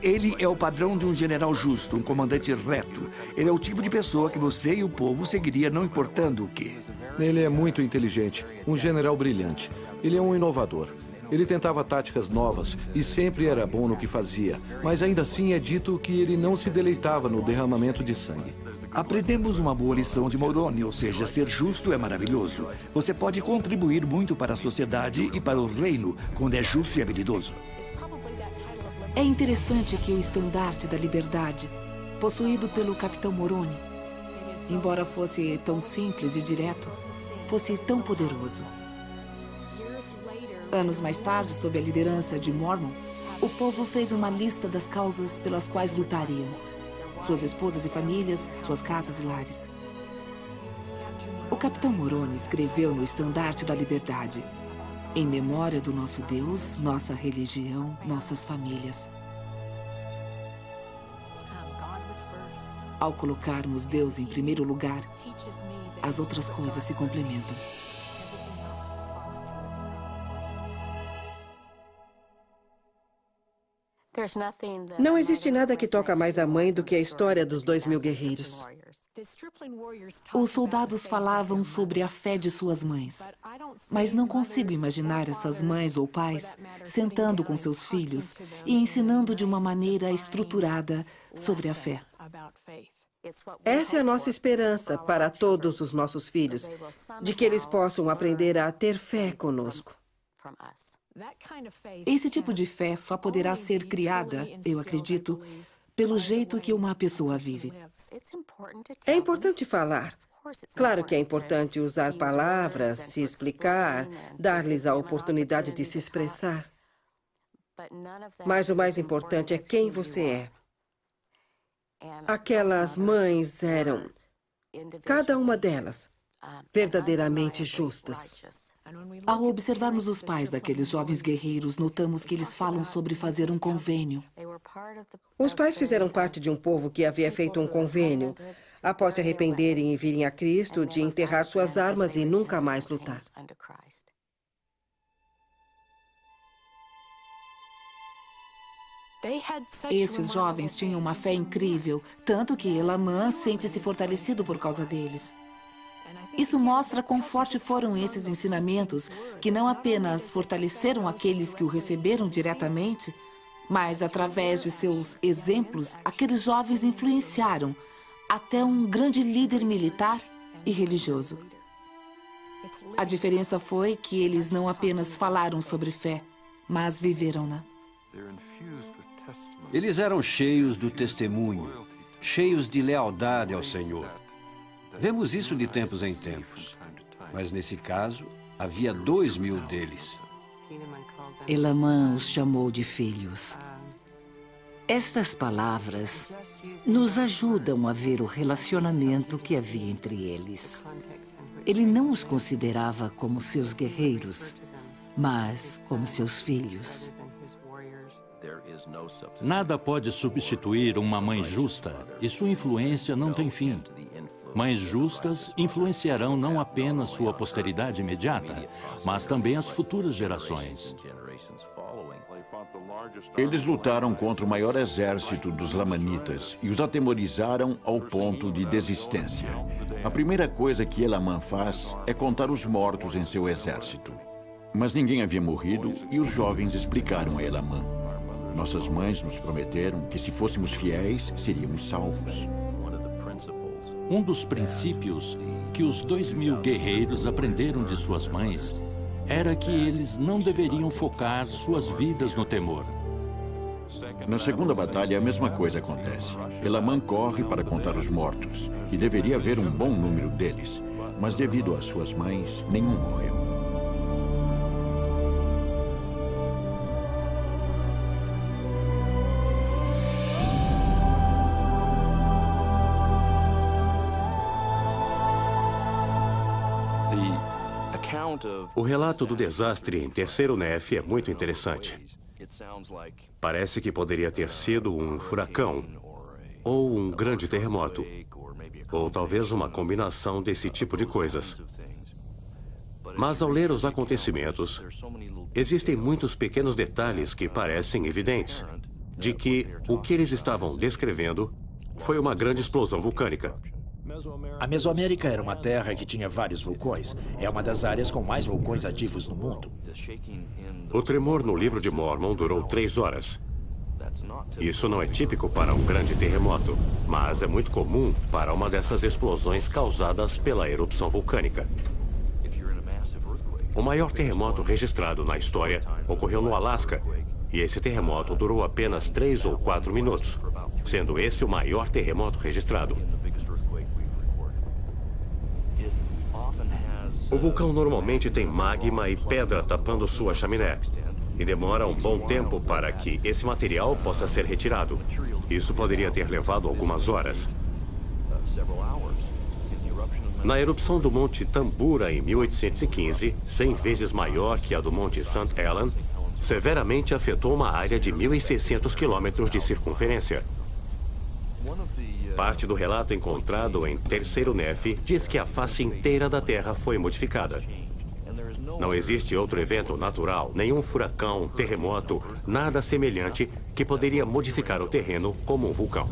Ele é o padrão de um general justo, um comandante reto. Ele é o tipo de pessoa que você e o povo seguiria não importando o quê. Ele é muito inteligente, um general brilhante. Ele é um inovador. Ele tentava táticas novas e sempre era bom no que fazia, mas ainda assim é dito que ele não se deleitava no derramamento de sangue. Aprendemos uma boa lição de Moroni, ou seja, ser justo é maravilhoso. Você pode contribuir muito para a sociedade e para o reino quando é justo e habilidoso. É interessante que o estandarte da liberdade, possuído pelo Capitão Moroni, embora fosse tão simples e direto, fosse tão poderoso. Anos mais tarde, sob a liderança de Mormon, o povo fez uma lista das causas pelas quais lutariam. Suas esposas e famílias, suas casas e lares. O Capitão Moroni escreveu no estandarte da liberdade: em memória do nosso Deus, nossa religião, nossas famílias. Ao colocarmos Deus em primeiro lugar, as outras coisas se complementam. Não existe nada que toca mais a mãe do que a história dos 2.000 guerreiros. Os soldados falavam sobre a fé de suas mães, mas não consigo imaginar essas mães ou pais sentando com seus filhos e ensinando de uma maneira estruturada sobre a fé. Essa é a nossa esperança para todos os nossos filhos, de que eles possam aprender a ter fé conosco. Esse tipo de fé só poderá ser criada, eu acredito, pelo jeito que uma pessoa vive. É importante falar. Claro que é importante usar palavras, se explicar, dar-lhes a oportunidade de se expressar. Mas o mais importante é quem você é. Aquelas mães eram, cada uma delas, verdadeiramente justas. Ao observarmos os pais daqueles jovens guerreiros, notamos que eles falam sobre fazer um convênio. Os pais fizeram parte de um povo que havia feito um convênio, após se arrependerem e virem a Cristo, de enterrar suas armas e nunca mais lutar. Esses jovens tinham uma fé incrível, tanto que Elamã sente-se fortalecido por causa deles. Isso mostra quão fortes foram esses ensinamentos, que não apenas fortaleceram aqueles que o receberam diretamente, mas, através de seus exemplos, aqueles jovens influenciaram até um grande líder militar e religioso. A diferença foi que eles não apenas falaram sobre fé, mas viveram-na. Eles eram cheios do testemunho, cheios de lealdade ao Senhor. Vemos isso de tempos em tempos, mas nesse caso, havia 2.000 deles. Elamã os chamou de filhos. Estas palavras nos ajudam a ver o relacionamento que havia entre eles. Ele não os considerava como seus guerreiros, mas como seus filhos. Nada pode substituir uma mãe justa, e sua influência não tem fim. Mães justas influenciarão não apenas sua posteridade imediata, mas também as futuras gerações. Eles lutaram contra o maior exército dos lamanitas e os atemorizaram ao ponto de desistência. A primeira coisa que Elamã faz é contar os mortos em seu exército. Mas ninguém havia morrido e os jovens explicaram a Elamã. Nossas mães nos prometeram que se fôssemos fiéis, seríamos salvos. Um dos princípios que os 2.000 guerreiros aprenderam de suas mães era que eles não deveriam focar suas vidas no temor. Na segunda batalha, a mesma coisa acontece. Elamã corre para contar os mortos, e deveria haver um bom número deles, mas devido às suas mães, nenhum morreu. O relato do desastre em Terceiro Nef é muito interessante. Parece que poderia ter sido um furacão, ou um grande terremoto, ou talvez uma combinação desse tipo de coisas. Mas ao ler os acontecimentos, existem muitos pequenos detalhes que parecem evidentes, de que o que eles estavam descrevendo foi uma grande explosão vulcânica. A Mesoamérica era uma terra que tinha vários vulcões. É uma das áreas com mais vulcões ativos no mundo. O tremor no livro de Mormon durou 3 horas. Isso não é típico para um grande terremoto, mas é muito comum para uma dessas explosões causadas pela erupção vulcânica. O maior terremoto registrado na história ocorreu no Alasca, e esse terremoto durou apenas 3 ou 4 minutos, sendo esse o maior terremoto registrado. O vulcão normalmente tem magma e pedra tapando sua chaminé, e demora um bom tempo para que esse material possa ser retirado. Isso poderia ter levado algumas horas. Na erupção do Monte Tambura em 1815, 100 vezes maior que a do Monte St. Helens, severamente afetou uma área de 1.600 quilômetros de circunferência. Parte do relato encontrado em Terceiro Nef diz que a face inteira da Terra foi modificada. Não existe outro evento natural, nenhum furacão, terremoto, nada semelhante que poderia modificar o terreno como um vulcão.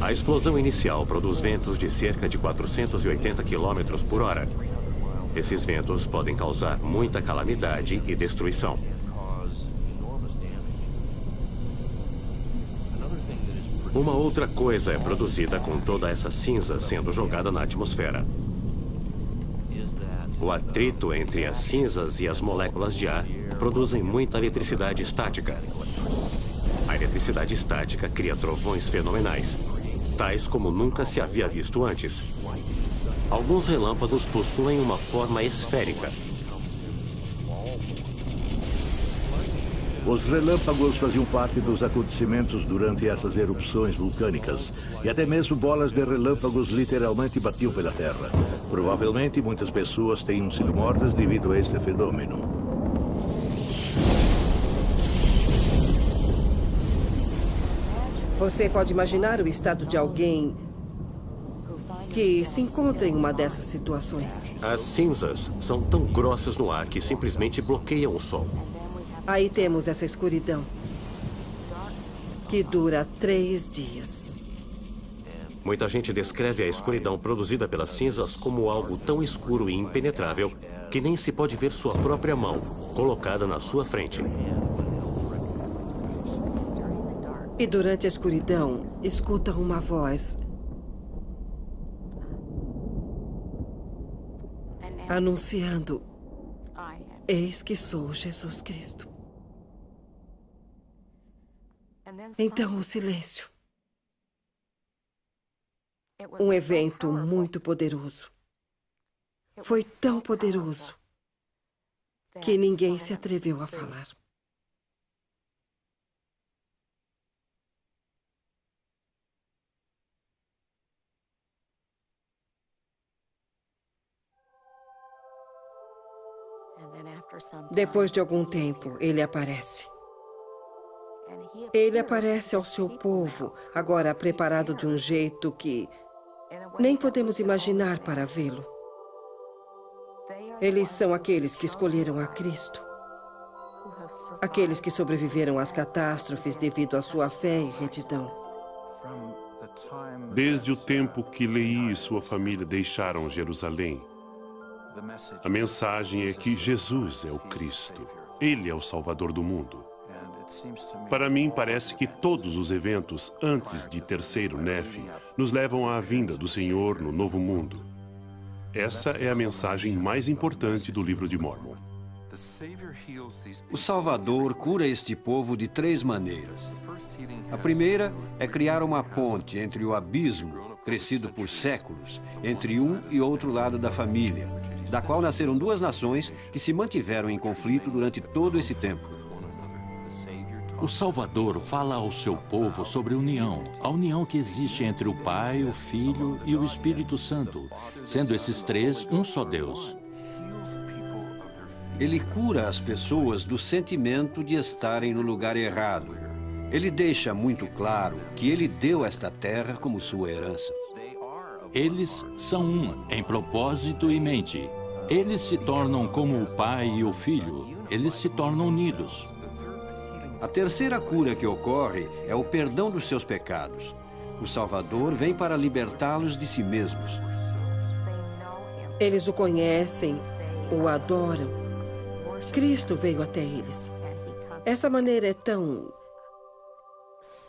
A explosão inicial produz ventos de cerca de 480 km por hora. Esses ventos podem causar muita calamidade e destruição. Uma outra coisa é produzida com toda essa cinza sendo jogada na atmosfera. O atrito entre as cinzas e as moléculas de ar produzem muita eletricidade estática. A eletricidade estática cria trovões fenomenais, tais como nunca se havia visto antes. Alguns relâmpagos possuem uma forma esférica. Os relâmpagos faziam parte dos acontecimentos durante essas erupções vulcânicas. E até mesmo bolas de relâmpagos literalmente batiam pela Terra. Provavelmente muitas pessoas tenham sido mortas devido a este fenômeno. Você pode imaginar o estado de alguém que se encontra em uma dessas situações. As cinzas são tão grossas no ar que simplesmente bloqueiam o sol. Aí temos essa escuridão, que dura 3 dias. Muita gente descreve a escuridão produzida pelas cinzas como algo tão escuro e impenetrável que nem se pode ver sua própria mão colocada na sua frente. E durante a escuridão, escuta uma voz anunciando: eis que sou Jesus Cristo. Então o silêncio. Um evento muito poderoso. Foi tão poderoso que ninguém se atreveu a falar. Depois de algum tempo, ele aparece. Ele aparece ao seu povo, agora preparado de um jeito que nem podemos imaginar para vê-lo. Eles são aqueles que escolheram a Cristo. Aqueles que sobreviveram às catástrofes devido à sua fé e retidão. Desde o tempo que Leí e sua família deixaram Jerusalém, a mensagem é que Jesus é o Cristo. Ele é o Salvador do mundo. Para mim, parece que todos os eventos antes de terceiro Nefi nos levam à vinda do Senhor no novo mundo. Essa é a mensagem mais importante do livro de Mórmon. O Salvador cura este povo de 3 maneiras. A primeira é criar uma ponte entre o abismo, crescido por séculos, entre um e outro lado da família, da qual nasceram 2 nações que se mantiveram em conflito durante todo esse tempo. O Salvador fala ao seu povo sobre união, a união que existe entre o Pai, o Filho e o Espírito Santo, sendo esses 3 um só Deus. Ele cura as pessoas do sentimento de estarem no lugar errado. Ele deixa muito claro que ele deu esta terra como sua herança. Eles são um em propósito e mente. Eles se tornam como o Pai e o Filho. Eles se tornam unidos. A terceira cura que ocorre é o perdão dos seus pecados. O Salvador vem para libertá-los de si mesmos. Eles o conhecem, o adoram. Cristo veio até eles. Essa maneira é tão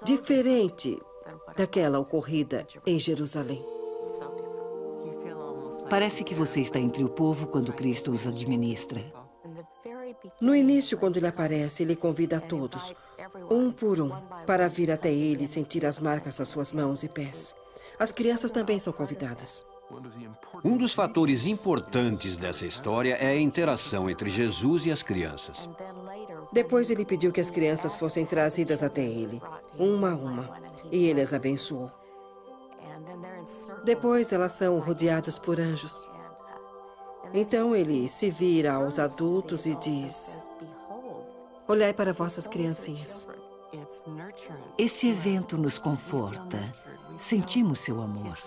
diferente daquela ocorrida em Jerusalém. Parece que você está entre o povo quando Cristo os administra. No início, quando ele aparece, ele convida a todos, um por um, para vir até ele e sentir as marcas das suas mãos e pés. As crianças também são convidadas. Um dos fatores importantes dessa história é a interação entre Jesus e as crianças. Depois ele pediu que as crianças fossem trazidas até ele, uma a uma, e ele as abençoou. Depois elas são rodeadas por anjos. Então ele se vira aos adultos e diz: olhai para vossas criancinhas. Esse evento nos conforta. Sentimos seu amor.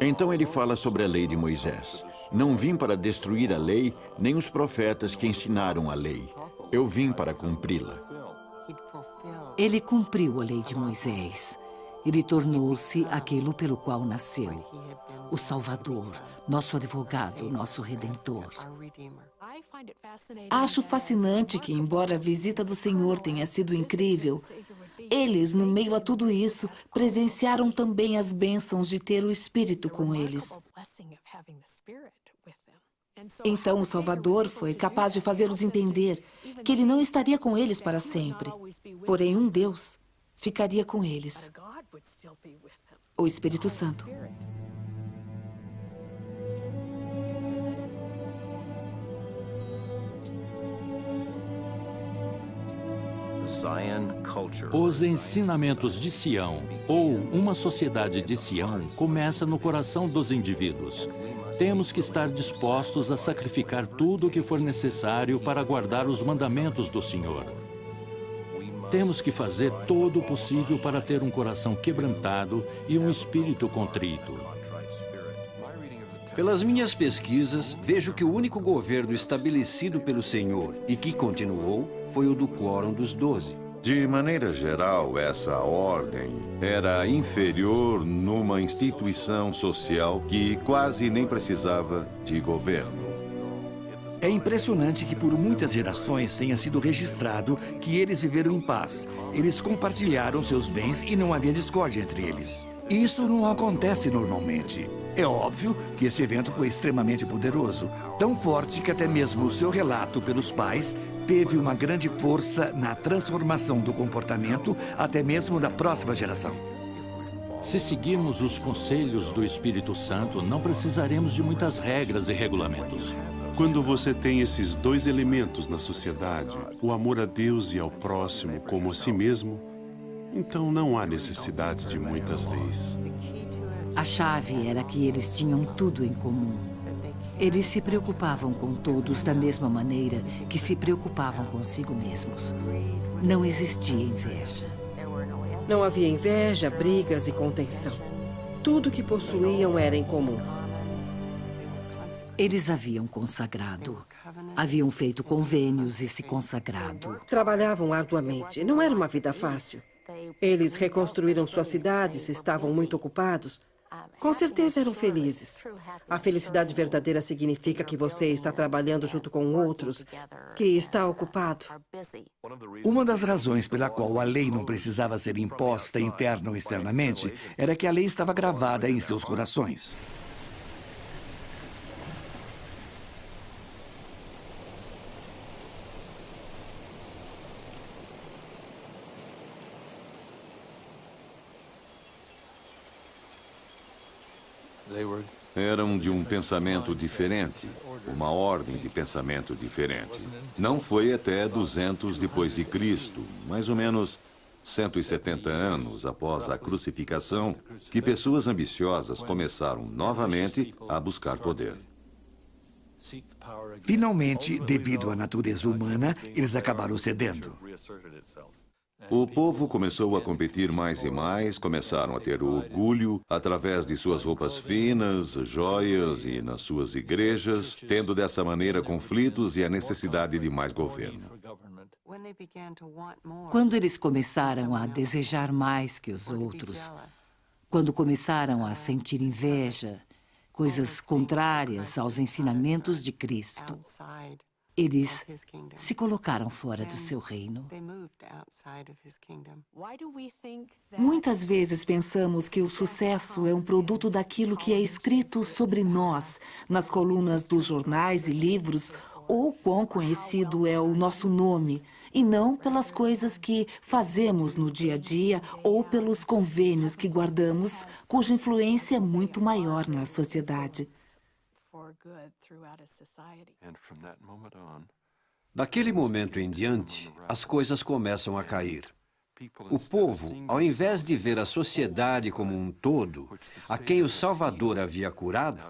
Então ele fala sobre a lei de Moisés. Não vim para destruir a lei, nem os profetas que ensinaram a lei. Eu vim para cumpri-la. Ele cumpriu a lei de Moisés. Ele tornou-se aquilo pelo qual nasceu. O Salvador, nosso advogado, nosso Redentor. Acho fascinante que, embora a visita do Senhor tenha sido incrível, eles, no meio a tudo isso, presenciaram também as bênçãos de ter o Espírito com eles. Então o Salvador foi capaz de fazê-los entender que ele não estaria com eles para sempre, porém um Deus ficaria com eles, o Espírito Santo. Os ensinamentos de Sião, ou uma sociedade de Sião, começa no coração dos indivíduos. Temos que estar dispostos a sacrificar tudo o que for necessário para guardar os mandamentos do Senhor. Temos que fazer todo o possível para ter um coração quebrantado e um espírito contrito. Pelas minhas pesquisas, vejo que o único governo estabelecido pelo Senhor e que continuou foi o do Quórum dos 12. De maneira geral, essa ordem era inferior numa instituição social que quase nem precisava de governo. É impressionante que por muitas gerações tenha sido registrado que eles viveram em paz. Eles compartilharam seus bens e não havia discórdia entre eles. Isso não acontece normalmente. É óbvio que esse evento foi extremamente poderoso, tão forte que até mesmo o seu relato pelos pais teve uma grande força na transformação do comportamento, até mesmo da próxima geração. Se seguirmos os conselhos do Espírito Santo, não precisaremos de muitas regras e regulamentos. Quando você tem esses dois elementos na sociedade, o amor a Deus e ao próximo como a si mesmo, então não há necessidade de muitas leis. A chave era que eles tinham tudo em comum. Eles se preocupavam com todos da mesma maneira que se preocupavam consigo mesmos. Não existia inveja. Não havia inveja, brigas e contenção. Tudo que possuíam era em comum. Eles haviam consagrado. Haviam feito convênios e se consagrado. Trabalhavam arduamente. Não era uma vida fácil. Eles reconstruíram suas cidades, estavam muito ocupados. Com certeza eram felizes. A felicidade verdadeira significa que você está trabalhando junto com outros, que está ocupado. Uma das razões pela qual a lei não precisava ser imposta interna ou externamente era que a lei estava gravada em seus corações. Eram de um pensamento diferente, uma ordem de pensamento diferente. Não foi até 200 depois de Cristo, mais ou menos 170 anos após a crucificação, que pessoas ambiciosas começaram novamente a buscar poder. Finalmente, devido à natureza humana, eles acabaram cedendo. O povo começou a competir mais e mais, começaram a ter orgulho através de suas roupas finas, joias e nas suas igrejas, tendo dessa maneira conflitos e a necessidade de mais governo. Quando eles começaram a desejar mais que os outros, quando começaram a sentir inveja, coisas contrárias aos ensinamentos de Cristo, eles se colocaram fora do seu reino. Muitas vezes pensamos que o sucesso é um produto daquilo que é escrito sobre nós, nas colunas dos jornais e livros, ou quão conhecido é o nosso nome, e não pelas coisas que fazemos no dia a dia ou pelos convênios que guardamos, cuja influência é muito maior na sociedade. Daquele momento em diante, as coisas começam a cair. O povo, ao invés de ver a sociedade como um todo, a quem o Salvador havia curado,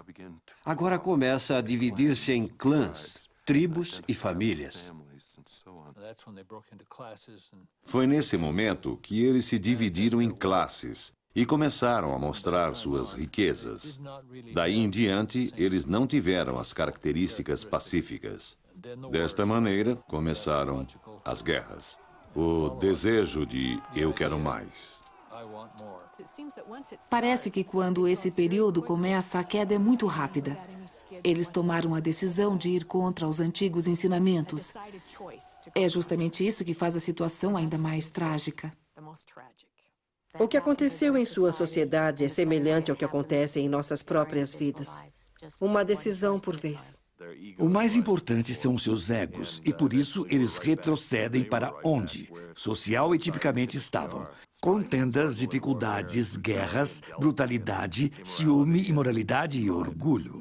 agora começa a dividir-se em clãs, tribos e famílias. Foi nesse momento que eles se dividiram em classes e começaram a mostrar suas riquezas. Daí em diante, eles não tiveram as características pacíficas. Desta maneira, começaram as guerras. O desejo de eu quero mais. Parece que quando esse período começa, a queda é muito rápida. Eles tomaram a decisão de ir contra os antigos ensinamentos. É justamente isso que faz a situação ainda mais trágica. O que aconteceu em sua sociedade é semelhante ao que acontece em nossas próprias vidas. Uma decisão por vez. O mais importante são os seus egos, e por isso eles retrocedem para onde, social e tipicamente estavam. Contendas, dificuldades, guerras, brutalidade, ciúme, imoralidade e orgulho.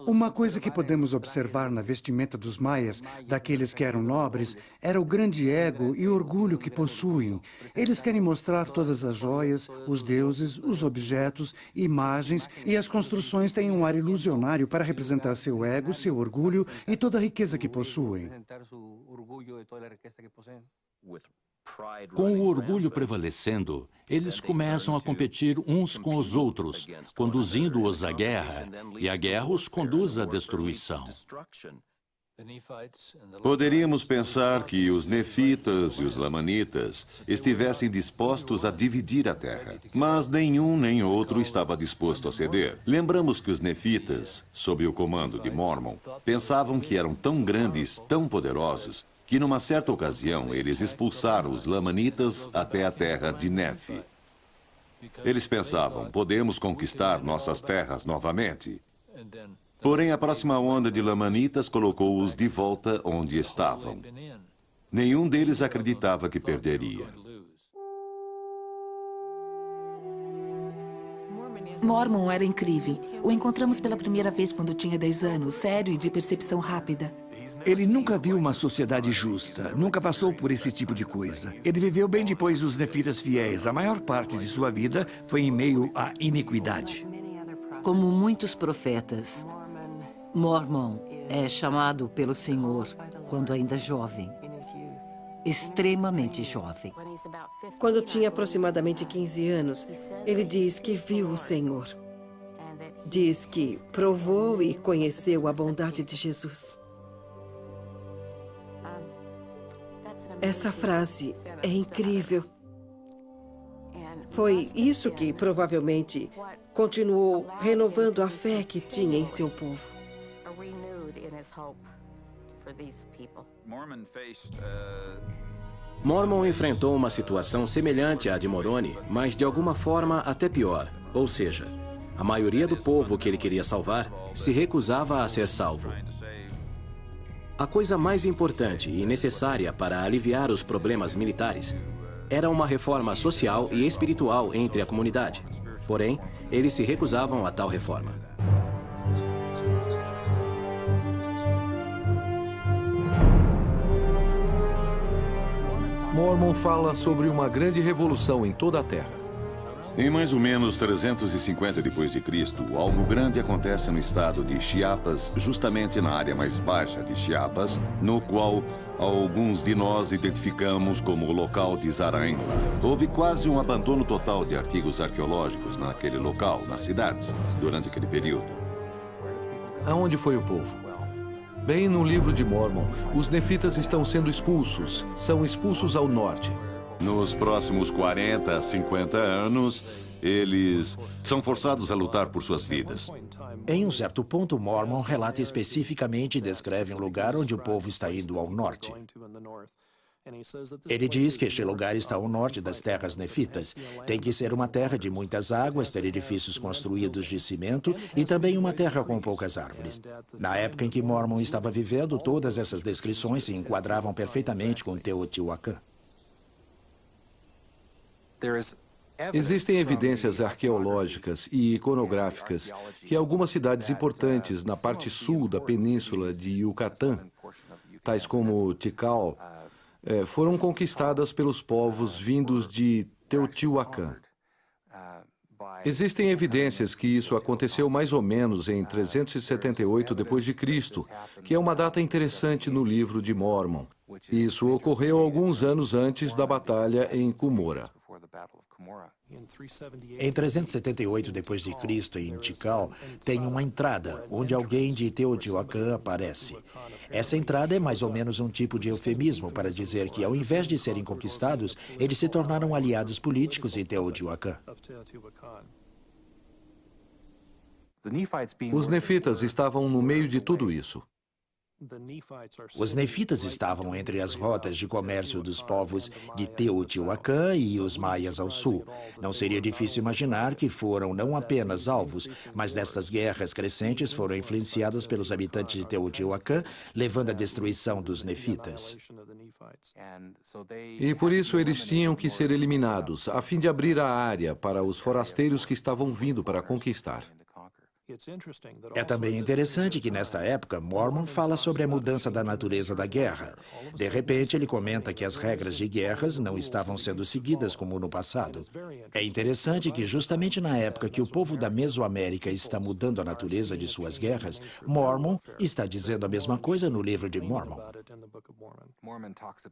Uma coisa que podemos observar na vestimenta dos maias, daqueles que eram nobres, era o grande ego e orgulho que possuem. Eles querem mostrar todas as joias, os deuses, os objetos, imagens, e as construções têm um ar ilusionário para representar seu ego, seu orgulho e toda a riqueza que possuem. Com o orgulho prevalecendo, eles começam a competir uns com os outros, conduzindo-os à guerra, e a guerra os conduz à destruição. Poderíamos pensar que os nefitas e os lamanitas estivessem dispostos a dividir a terra, mas nenhum nem outro estava disposto a ceder. Lembramos que os nefitas, sob o comando de Mormon, pensavam que eram tão grandes, tão poderosos, que numa certa ocasião eles expulsaram os lamanitas até a terra de Nefe. Eles pensavam, podemos conquistar nossas terras novamente. Porém, a próxima onda de lamanitas colocou-os de volta onde estavam. Nenhum deles acreditava que perderia. Mormon era incrível. O encontramos pela primeira vez quando tinha 10 anos, sério e de percepção rápida. Ele nunca viu uma sociedade justa, nunca passou por esse tipo de coisa. Ele viveu bem depois dos nefitas fiéis. A maior parte de sua vida foi em meio à iniquidade. Como muitos profetas, Mormon é chamado pelo Senhor quando ainda jovem, extremamente jovem. Quando tinha aproximadamente 15 anos, ele diz que viu o Senhor. Diz que provou e conheceu a bondade de Jesus. Essa frase é incrível. Foi isso que provavelmente continuou renovando a fé que tinha em seu povo. Mormon enfrentou uma situação semelhante à de Moroni, mas de alguma forma até pior. Ou seja, a maioria do povo que ele queria salvar se recusava a ser salvo. A coisa mais importante e necessária para aliviar os problemas militares era uma reforma social e espiritual entre a comunidade. Porém, eles se recusavam a tal reforma. Mormon fala sobre uma grande revolução em toda a Terra. Em mais ou menos 350 d.C., algo grande acontece no estado de Chiapas, justamente na área mais baixa de Chiapas, no qual alguns de nós identificamos como o local de Zaraenla. Houve quase um abandono total de artigos arqueológicos naquele local, nas cidades, durante aquele período. Aonde foi o povo? Bem no livro de Mormon, os nefitas estão sendo expulsos. São expulsos ao norte. Nos próximos 40 a 50 anos, eles são forçados a lutar por suas vidas. Em um certo ponto, Mormon relata especificamente e descreve um lugar onde o povo está indo ao norte. Ele diz que este lugar está ao norte das terras nefitas. Tem que ser uma terra de muitas águas, ter edifícios construídos de cimento e também uma terra com poucas árvores. Na época em que Mormon estava vivendo, todas essas descrições se enquadravam perfeitamente com Teotihuacan. Existem evidências arqueológicas e iconográficas que algumas cidades importantes na parte sul da península de Yucatán, tais como Tikal, foram conquistadas pelos povos vindos de Teotihuacan. Existem evidências que isso aconteceu mais ou menos em 378 d.C., que é uma data interessante no livro de Mormon. Isso ocorreu alguns anos antes da batalha em Cumorah. Em 378 d.C., em Tikal, tem uma entrada onde alguém de Teotihuacan aparece. Essa entrada é mais ou menos um tipo de eufemismo para dizer que, ao invés de serem conquistados, eles se tornaram aliados políticos em Teotihuacan. Os nefitas estavam no meio de tudo isso. Os nefitas estavam entre as rotas de comércio dos povos de Teotihuacan e os maias ao sul. Não seria difícil imaginar que foram não apenas alvos, mas nestas guerras crescentes foram influenciadas pelos habitantes de Teotihuacan, levando à destruição dos nefitas. E por isso eles tinham que ser eliminados, a fim de abrir a área para os forasteiros que estavam vindo para conquistar. É também interessante que, nesta época, Mormon fala sobre a mudança da natureza da guerra. De repente, ele comenta que as regras de guerras não estavam sendo seguidas como no passado. É interessante que, justamente na época que o povo da Mesoamérica está mudando a natureza de suas guerras, Mormon está dizendo a mesma coisa no livro de Mormon.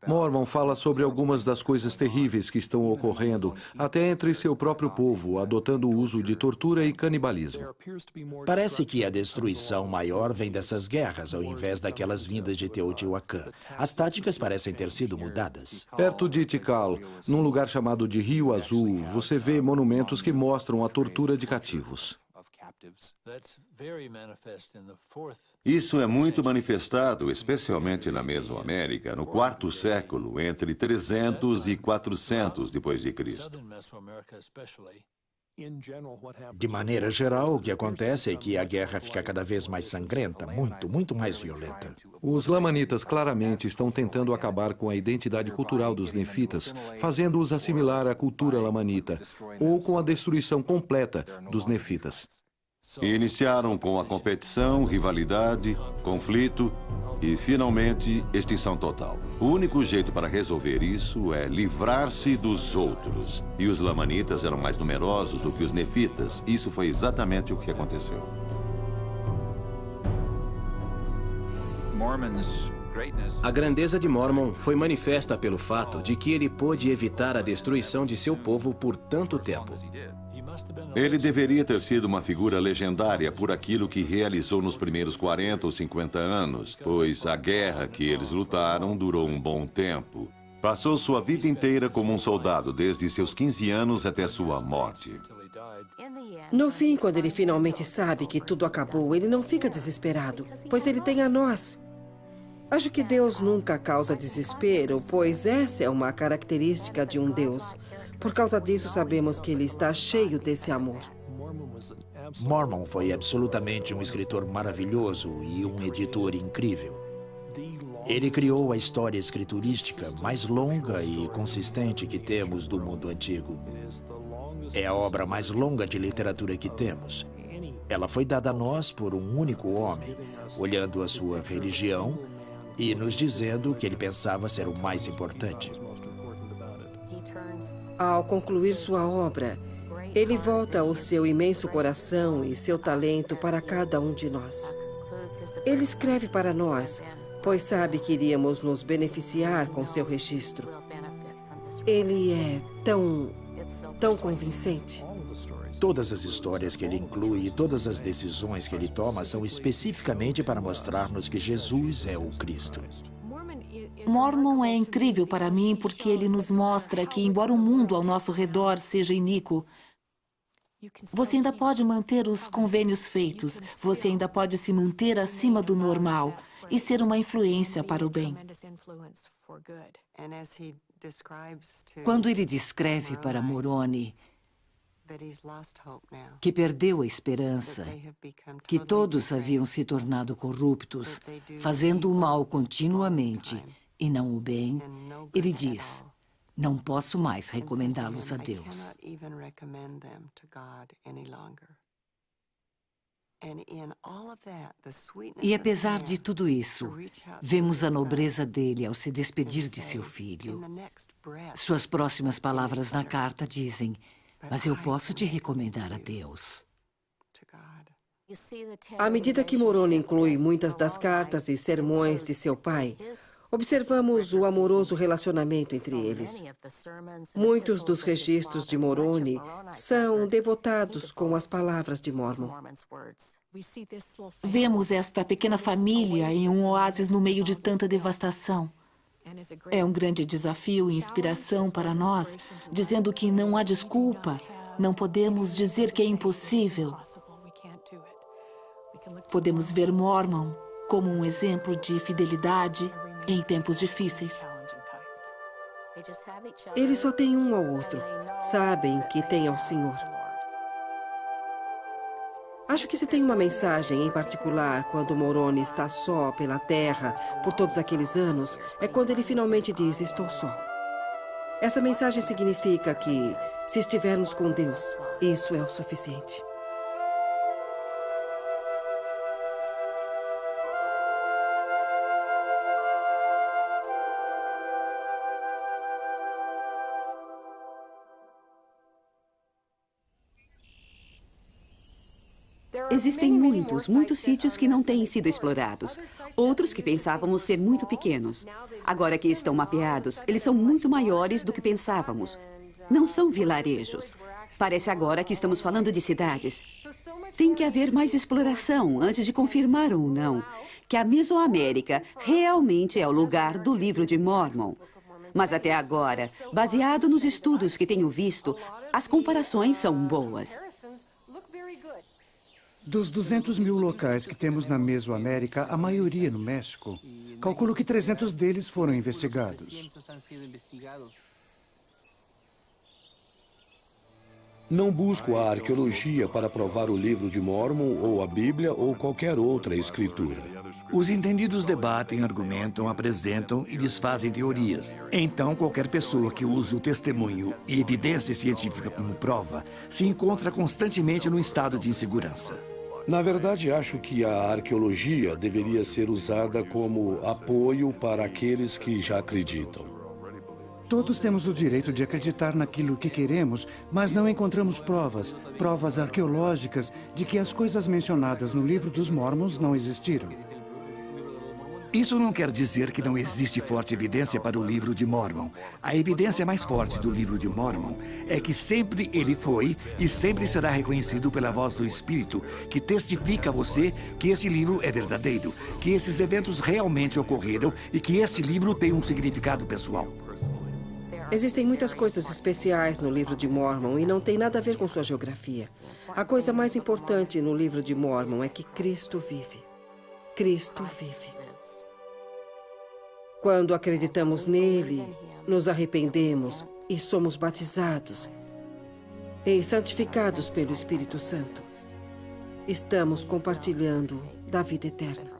Mormon fala sobre algumas das coisas terríveis que estão ocorrendo, até entre seu próprio povo, adotando o uso de tortura e canibalismo. Parece que a destruição maior vem dessas guerras, ao invés daquelas vindas de Teotihuacan. As táticas parecem ter sido mudadas. Perto de Tikal, num lugar chamado de Rio Azul, você vê monumentos que mostram a tortura de cativos. Isso é muito manifestado, especialmente na Mesoamérica, no 4º século, entre 300 e 400 depois de Cristo. De maneira geral, o que acontece é que a guerra fica cada vez mais sangrenta, muito mais violenta. Os lamanitas claramente estão tentando acabar com a identidade cultural dos nefitas, fazendo-os assimilar à cultura lamanita, ou com a destruição completa dos nefitas. Iniciaram com a competição, rivalidade, conflito e, finalmente, extinção total. O único jeito para resolver isso é livrar-se dos outros. E os lamanitas eram mais numerosos do que os nefitas. Isso foi exatamente o que aconteceu. A grandeza de Mormon foi manifesta pelo fato de que ele pôde evitar a destruição de seu povo por tanto tempo. Ele deveria ter sido uma figura legendária por aquilo que realizou nos primeiros 40 ou 50 anos, pois a guerra que eles lutaram durou um bom tempo. Passou sua vida inteira como um soldado, desde seus 15 anos até sua morte. No fim, quando ele finalmente sabe que tudo acabou, ele não fica desesperado, pois ele tem a nós. Acho que Deus nunca causa desespero, pois essa é uma característica de um Deus. Por causa disso, sabemos que ele está cheio desse amor. Mormon foi absolutamente um escritor maravilhoso e um editor incrível. Ele criou a história escriturística mais longa e consistente que temos do mundo antigo. É a obra mais longa de literatura que temos. Ela foi dada a nós por um único homem, olhando a sua religião e nos dizendo que ele pensava ser o mais importante. Ao concluir sua obra, ele volta o seu imenso coração e seu talento para cada um de nós. Ele escreve para nós, pois sabe que iríamos nos beneficiar com seu registro. Ele é tão convincente. Todas as histórias que ele inclui e todas as decisões que ele toma são especificamente para mostrar-nos que Jesus é o Cristo. Mormon é incrível para mim porque ele nos mostra que, embora o mundo ao nosso redor seja iníquo, você ainda pode manter os convênios feitos, você ainda pode se manter acima do normal e ser uma influência para o bem. Quando ele descreve para Moroni que perdeu a esperança, que todos haviam se tornado corruptos, fazendo o mal continuamente e não o bem, ele diz: não posso mais recomendá-los a Deus. E apesar de tudo isso, vemos a nobreza dele ao se despedir de seu filho. Suas próximas palavras na carta dizem: mas eu posso te recomendar a Deus. À medida que Moroni inclui muitas das cartas e sermões de seu pai, Observamos o amoroso relacionamento entre eles. Muitos dos registros de Moroni são devotados com as palavras de Mormon. Vemos esta pequena família em um oásis no meio de tanta devastação. É um grande desafio e inspiração para nós, dizendo que não há desculpa, não podemos dizer que é impossível. Podemos ver Mormon como um exemplo de fidelidade em tempos difíceis. Eles só têm um ao outro. Sabem que têm ao Senhor. Acho que se tem uma mensagem em particular quando Moroni está só pela terra por todos aqueles anos, é quando ele finalmente diz, estou só. Essa mensagem significa que, se estivermos com Deus, isso é o suficiente. Existem muitos sítios que não têm sido explorados. Outros que pensávamos ser muito pequenos. Agora que estão mapeados, eles são muito maiores do que pensávamos. Não são vilarejos. Parece agora que estamos falando de cidades. Tem que haver mais exploração antes de confirmar ou não que a Mesoamérica realmente é o lugar do Livro de Mormon. Mas até agora, baseado nos estudos que tenho visto, as comparações são boas. Dos 200 mil locais que temos na Mesoamérica, a maioria no México, calculo que 300 deles foram investigados. Não busco a arqueologia para provar o Livro de Mormon ou a Bíblia ou qualquer outra escritura. Os entendidos debatem, argumentam, apresentam e desfazem teorias. Então, qualquer pessoa que use o testemunho e evidência científica como prova se encontra constantemente num estado de insegurança. Na verdade, acho que a arqueologia deveria ser usada como apoio para aqueles que já acreditam. Todos temos o direito de acreditar naquilo que queremos, mas não encontramos provas arqueológicas de que as coisas mencionadas no Livro dos Mormons não existiram. Isso não quer dizer que não existe forte evidência para o Livro de Mormon. A evidência mais forte do Livro de Mormon é que sempre ele foi e sempre será reconhecido pela voz do Espírito, que testifica a você que esse livro é verdadeiro, que esses eventos realmente ocorreram e que este livro tem um significado pessoal. Existem muitas coisas especiais no Livro de Mormon e não tem nada a ver com sua geografia. A coisa mais importante no Livro de Mormon é que Cristo vive. Cristo vive. Quando acreditamos nele, nos arrependemos e somos batizados e santificados pelo Espírito Santo, estamos compartilhando da vida eterna.